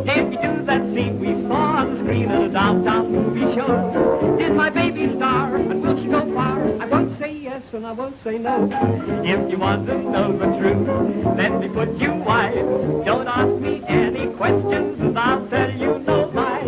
Did we do that scene we saw on the screen at a downtown movie show? Did my baby star, and will she go far? I won't say yes, and I won't say no. If you want to know the truth, let me put you wise. Don't ask me any questions, and I'll tell you no lies.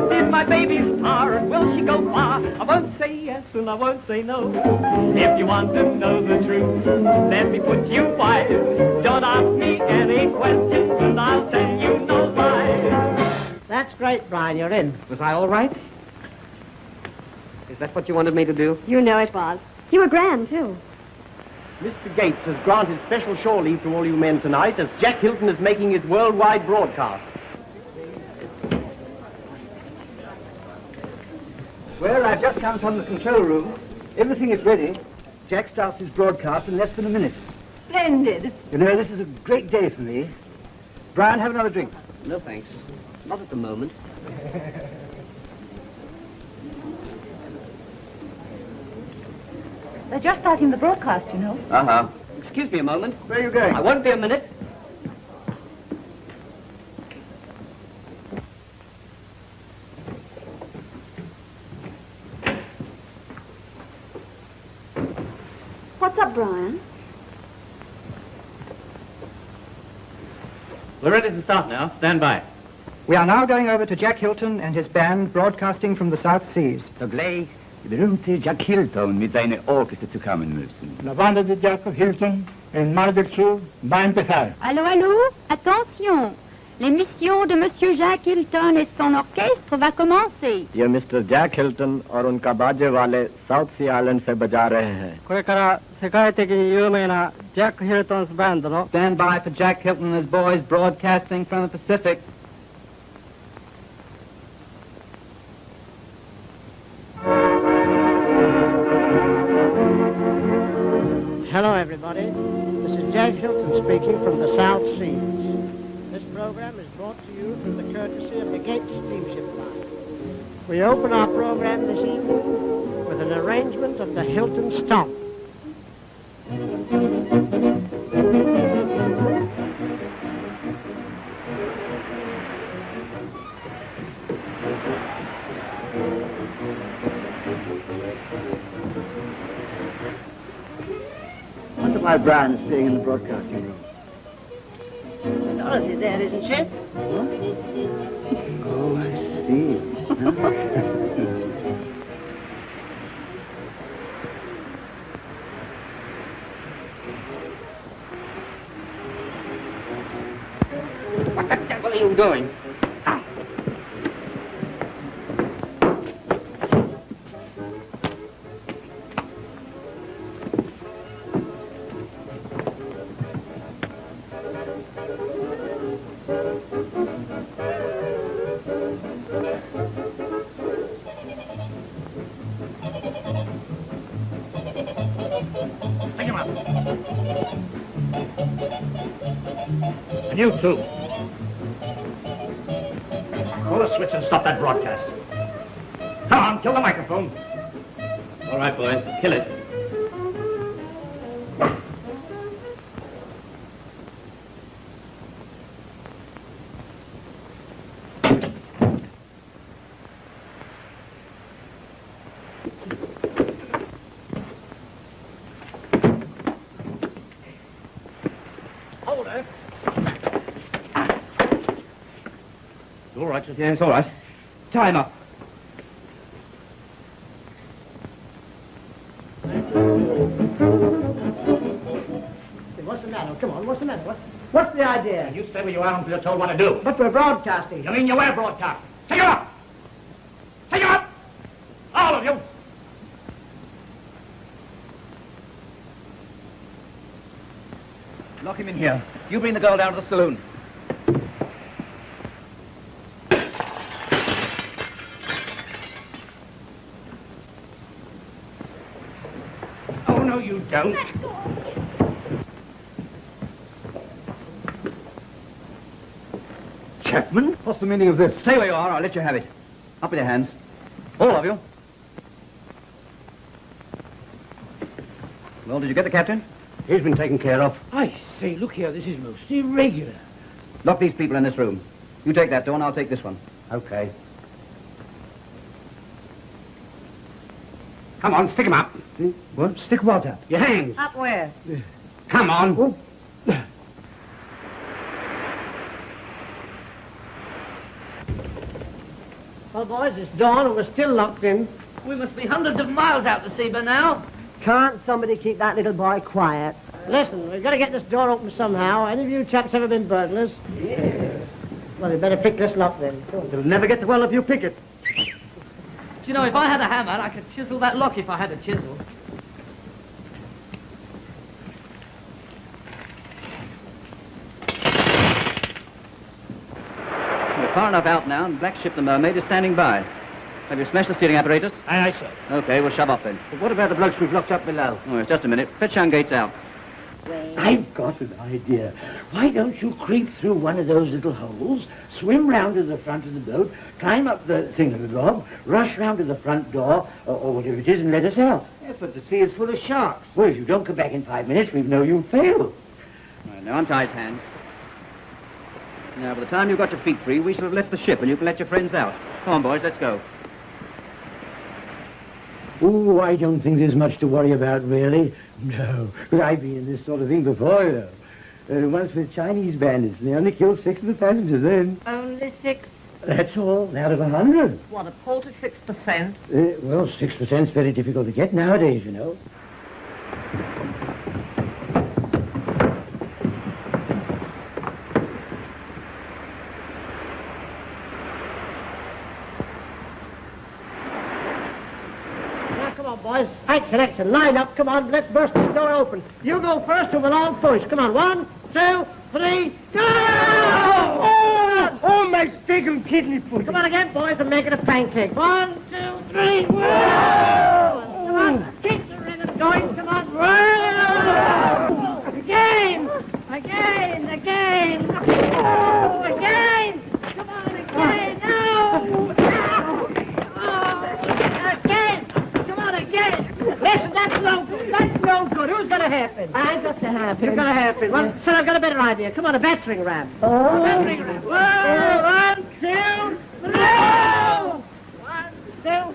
Did my baby star and will she go far? I won't say yes and I won't say no. If you want to know the truth, let me put you wise. Don't ask me any questions and I'll tell you no lies. That's great, Brian. You're in. Was I all right? Is that what you wanted me to do? You know it was. You were grand, too. Mr. Gates has granted special shore leave to all you men tonight as Jack Hylton is making his worldwide broadcast. Well, I've just come from the control room. Everything is ready. Jack starts his broadcast in less than a minute. Splendid. You know, this is a great day for me. Brian, have another drink. No, thanks. Not at the moment. They're just starting the broadcast, you know. Uh-huh. Excuse me a moment. Where are you going? I won't be a minute. What's up, Brian? We're ready to start now. Stand by. We are now going over to Jack Hylton and his band broadcasting from the South Seas. So gleich berühmte Jack Hylton mit seiner Orchestra zukommen müssen. La banda de Jack Hylton en Mar del Sur va empezar. Allô, allô, attention. L'émission de Monsieur Jack Hylton et son orchestre va commencer. ये mister Jack Hilton और उनका बाजे वाले south सी island से बजा रहे हैं. これから世界的に有名な Jack Hylton's band の Stand by for Jack Hylton and his boys broadcasting from the Pacific. Hello, everybody. This is Jack Hylton speaking from the South Seas. This program is brought to you through the courtesy of the Gates Steamship Line. We open our program this evening with an arrangement of the Hylton Stomp. Wonder why Brian is staying in the broadcasting room. Dorothy's there, isn't she? Oh, I see. What the devil are you doing? Take him up. And you too. Pull the switch and stop that broadcast. Come on, kill the microphone. All right, boys, kill it. Hold her. All right, yeah, it's all right. Tie him up. What's the matter? Come on, what's the matter? What's the idea? You stay where you are until you're told what to do. But we're broadcasting. You mean you were broadcasting? Take him up! Take him up! All of you! Lock him in here. You bring the girl down to the saloon. Oh, no, you don't. Chapman? What's the meaning of this? Stay where you are, I'll let you have it. Up with your hands. All of you. Well, did you get the captain? He's been taken care of. I say, look here, this is most irregular. Lock these people in this room. You take that door and I'll take this one. Okay. Come on, stick him up. What? Stick what up? Your hands. Up where? Come on. Oh. Well, boys, it's dawn and we're still locked in. We must be hundreds of miles out to sea by now. Can't somebody keep that little boy quiet? Listen, we've got to get this door open somehow. Any of you chaps ever been burglars? Yeah. Well, you better pick this lock then. It'll never get to well if you pick it. Do you know, if I had a hammer, I could chisel that lock if I had a chisel. far enough out now, and Black Ship the Mermaid is standing by. Have you smashed the steering apparatus? Aye, aye, sir. Okay, we'll shove off then. But what about the blokes we've locked up below? Oh, yes, just a minute. Fetch young Gates out. I've got an idea. Why don't you creep through one of those little holes, swim round to the front of the boat, climb up the thingamabob, rush round to the front door, or whatever it is, and let us out? Yes, but the sea is full of sharks. Well, if you don't come back in 5 minutes, we know you've failed. Right, now untie his hands. Now, by the time you've got your feet free, we shall have left the ship, and you can let your friends out. Come on, boys, let's go. Oh, I don't think there's much to worry about, really. No, but I've been in this sort of thing before, you know. Once with Chinese bandits, and they only killed 6 of the passengers then. Only 6? That's all, out of 100. What, a paltry 6%? Well, 6%'s very difficult to get nowadays, you know. Boys, right selection, line up, come on, let's burst this door open. You go first and we'll all push. Come on, 1, 2, 3, go! Oh, my steak and kidney pudding. Come on again, boys, and make it a pancake. 1, 2, 3, whoa! Come on, keep the rhythm going, come on, whoa! Again! Again! Again! Oh, again! Come on, again! No! Listen, that's no good. That's no good. Who's going to happen? I got to happen. You're going to happen. Well, sir, I've got a better idea. Come on, a battering ram. Oh. A battering ram. Whoa, 1, 2, 3. 1, 2,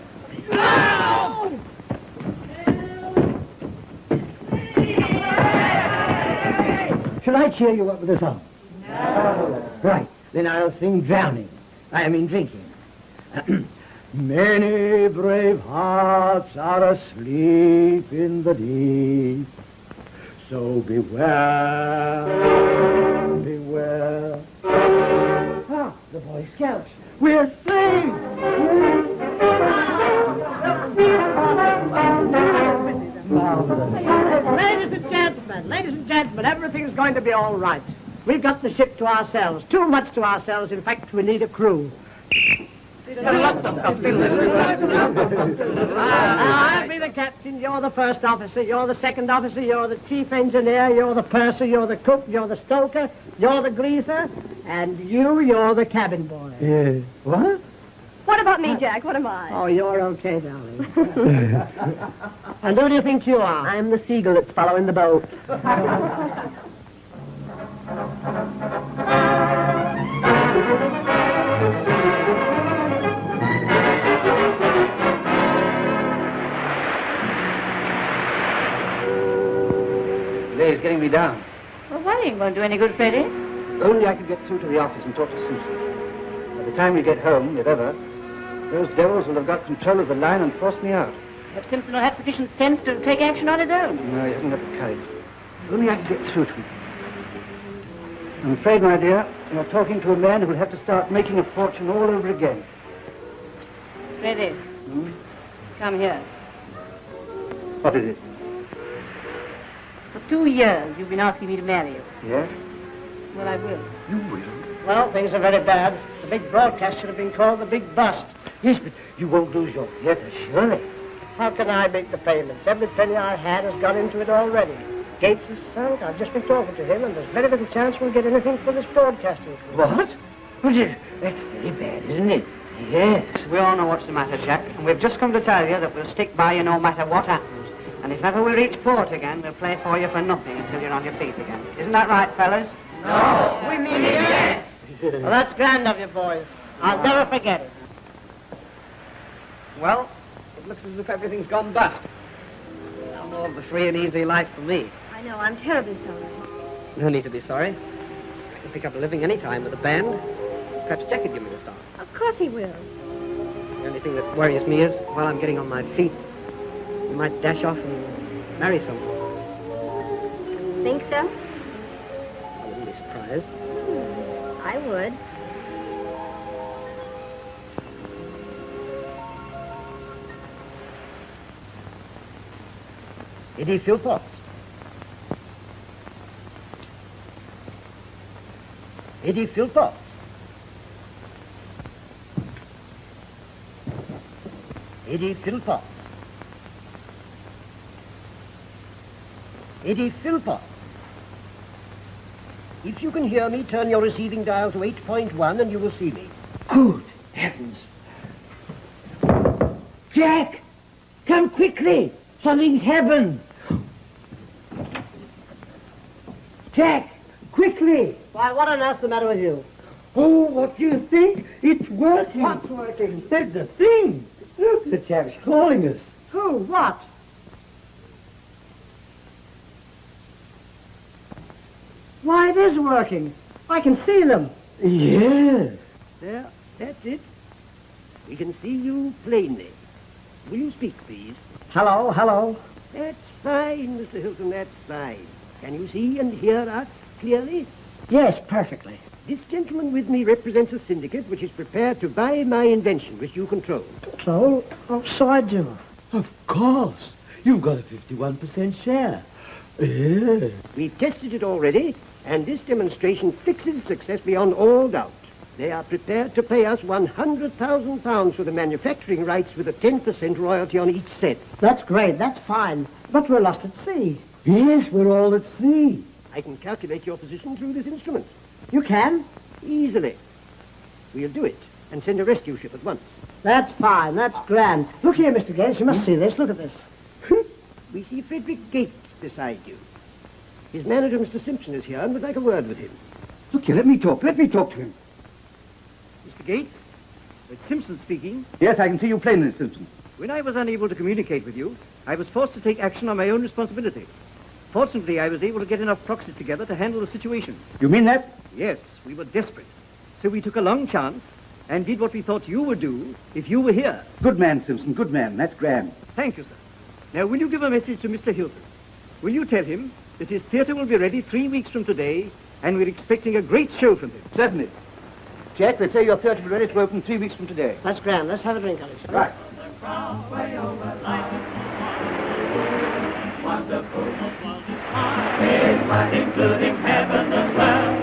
3. Shall I cheer you up with a song? No. Right, then I'll sing drowning. I mean drinking. Many brave hearts are asleep in the deep, so beware, beware. Ah, the Boy Scouts. We're saved! Ladies and gentlemen, everything's going to be all right. We've got the ship to ourselves, too much to ourselves. In fact, we need a crew. I'll be the captain, you're the first officer, you're the second officer, you're the chief engineer, you're the purser, you're the cook, you're the stoker, you're the greaser, and you're the cabin boy. Yeah. What? What about me, Jack? What am I? Oh, you're okay, darling. And who do you think you are? I'm the seagull that's following the boat. It's getting me down. Well, why ain't going to do any good, Freddie? Only I could get through to the office and talk to Susan. By the time we get home, if ever, those devils will have got control of the line and forced me out. Perhaps Simpson will have sufficient sense to take action on his own. No, he hasn't got the courage. Only I could get through to him. I'm afraid, my dear, you're talking to a man who will have to start making a fortune all over again. Freddie, come here. What is it? For 2 years, you've been asking me to marry you. Yes? Well, I will. You will? Well, things are very bad. The big broadcast should have been called the Big Bust. Yes, but you won't lose your theatre, surely. How can I make the payments? Every penny I had has gone into it already. Gates is sunk. I've just been talking to him, and there's very little chance we'll get anything for this broadcasting. What? That's very bad, isn't it? Yes. We all know what's the matter, Jack, and we've just come to tell you that we'll stick by you no matter what happens. And if ever we reach port again, we'll play for you for nothing until you're on your feet again. Isn't that right, fellas? No. We mean yes. Well, that's grand of you, boys. I'll never forget it. Well, it looks as if everything's gone bust. No more of the free and easy life for me. I know, I'm terribly sorry. No need to be sorry. I can pick up a living any time with a band. Perhaps Jack could give me the start. Of course he will. The only thing that worries me is, while I'm getting on my feet, you might dash off and marry someone. Think so? I wouldn't be surprised. I would. Eddie Philpott. Eddie Philpott. Eddie Philpott. Eddie Philpott. If you can hear me, turn your receiving dial to 8.1 and you will see me. Good heavens. Jack! Come quickly! Something's happened! Jack! Quickly! Why, what on earth's the matter with you? Oh, what do you think? It's working. What's working? That's the thing. Look, the chap's calling us. Who? What? Why, it is working. I can see them. Yes. There, that's it. We can see you plainly. Will you speak, please? Hello, hello. That's fine, Mr. Hylton, that's fine. Can you see and hear us clearly? Yes, perfectly. This gentleman with me represents a syndicate which is prepared to buy my invention, which you control. Control? Oh, so I do. Of course. You've got a 51% share. Yeah. We've tested it already, and this demonstration fixes success beyond all doubt. They are prepared to pay us £100,000 for the manufacturing rights with a 10% royalty on each set. That's great, that's fine. But we're lost at sea. Yes, we're all at sea. I can calculate your position through this instrument. You can? Easily. We'll do it and send a rescue ship at once. That's fine, that's grand. Look here, Mr. Gates, you must see this. Look at this. We see Frederick Gates beside you. His manager, Mr. Simpson, is here and would like a word with him. Look here, let me talk to him. Mr. Gates, it's Simpson speaking. Yes, I can see you plainly, Simpson. When I was unable to communicate with you, I was forced to take action on my own responsibility. Fortunately, I was able to get enough proxies together to handle the situation. You mean that? Yes, we were desperate. So we took a long chance and did what we thought you would do if you were here. Good man, Simpson, good man. That's grand. Thank you, sir. Now, will you give a message to Mr. Hylton? Will you tell him that his theatre will be ready 3 weeks from today, and we're expecting a great show from him? Certainly. Jack, they say your theatre will be ready to open 3 weeks from today. That's grand. Let's have a drink, Alice. Right. Including heaven as well.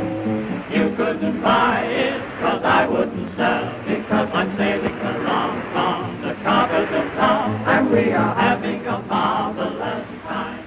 You couldn't buy it, 'cause I wouldn't sell, because I'm sailing along on the carpet of love, and we are having a marvelous time.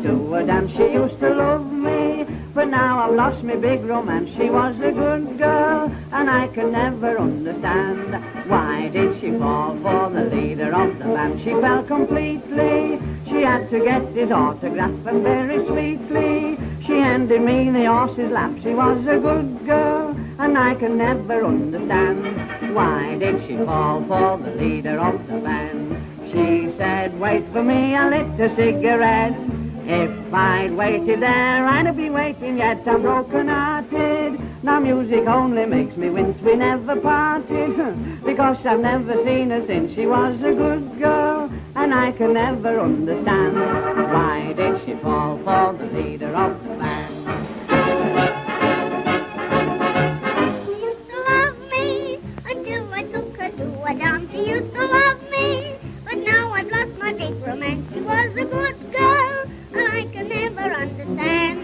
To a dance, she used to love me, but now I've lost my big romance. She was a good girl, and I can never understand why did she fall for the leader of the band. She fell completely. She had to get his autograph, and very sweetly she handed me the horse's lap. She was a good girl, and I can never understand why did she fall for the leader of the band. She said, wait for me, I lit a cigarette. If I'd waited there, I'd have been waiting yet. I'm broken-hearted. Now music only makes me wince. We never parted, because I've never seen her since. She was a good girl, and I can never understand why did she fall for the leader of the band. She used to love me until I took her to a dance. She used to love me, but now I've lost my big romance. She was a good girl, and I can never understand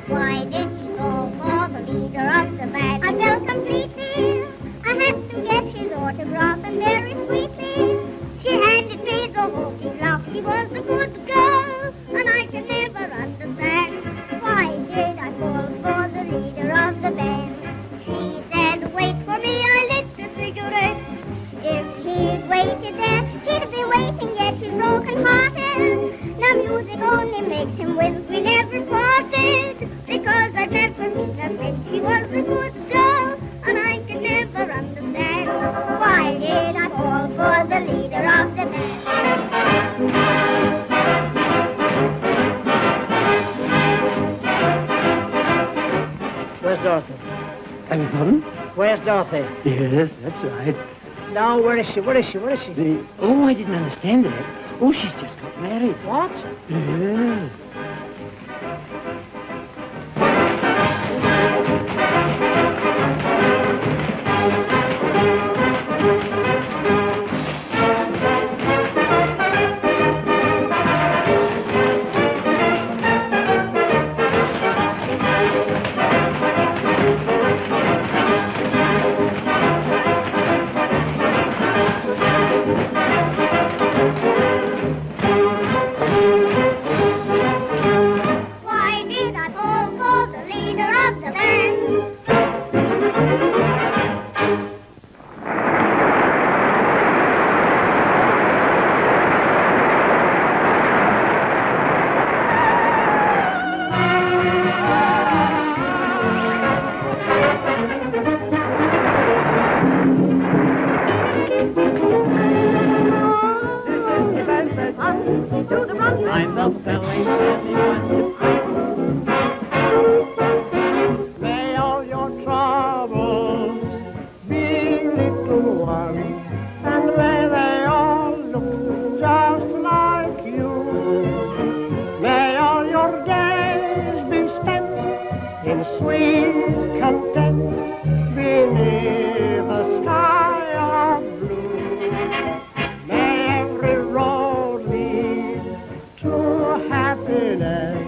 why did she fall for the leader of the band. I fell completely. I had to get his autograph, and very sweetly she handed me the whole laugh. She was a good girl, and I can never understand why did Beg your pardon? Where's Dorothy? Yes, that's right. No, where is she? Where is she? Where is she? Oh, I didn't understand that. Oh, she's just got married. What? Yes. Why did I fall for the leader of the band? I'm the belly. May all your troubles be little worries, and may they all look just like you. May all your days be spent in sweet content beneath a sky of blue. May every road lead to happiness,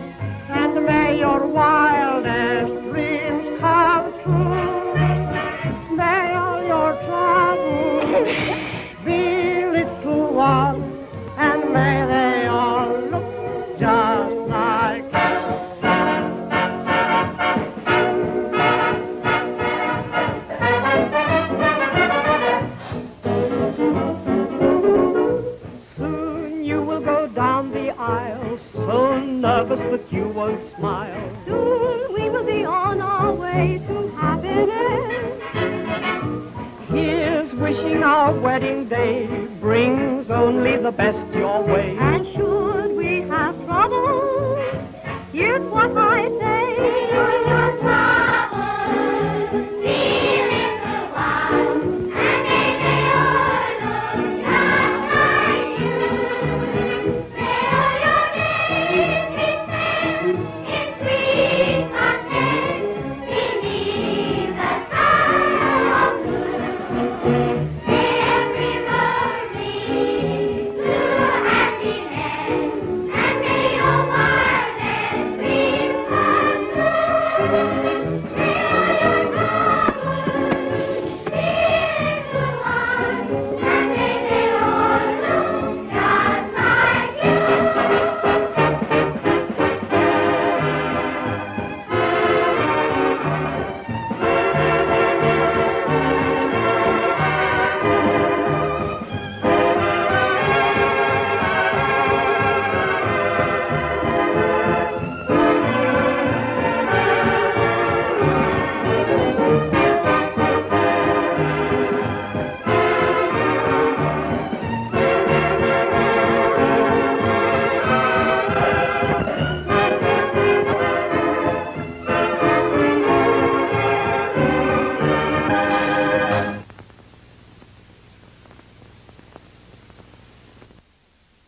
and may your wildest dreams come true. May all your troubles be little ones, and may they all look just like Soon you will go down the aisle, so nervous that you won't smile. Soon we will be on our way to happiness. Here's wishing our wedding day brings only the best your way.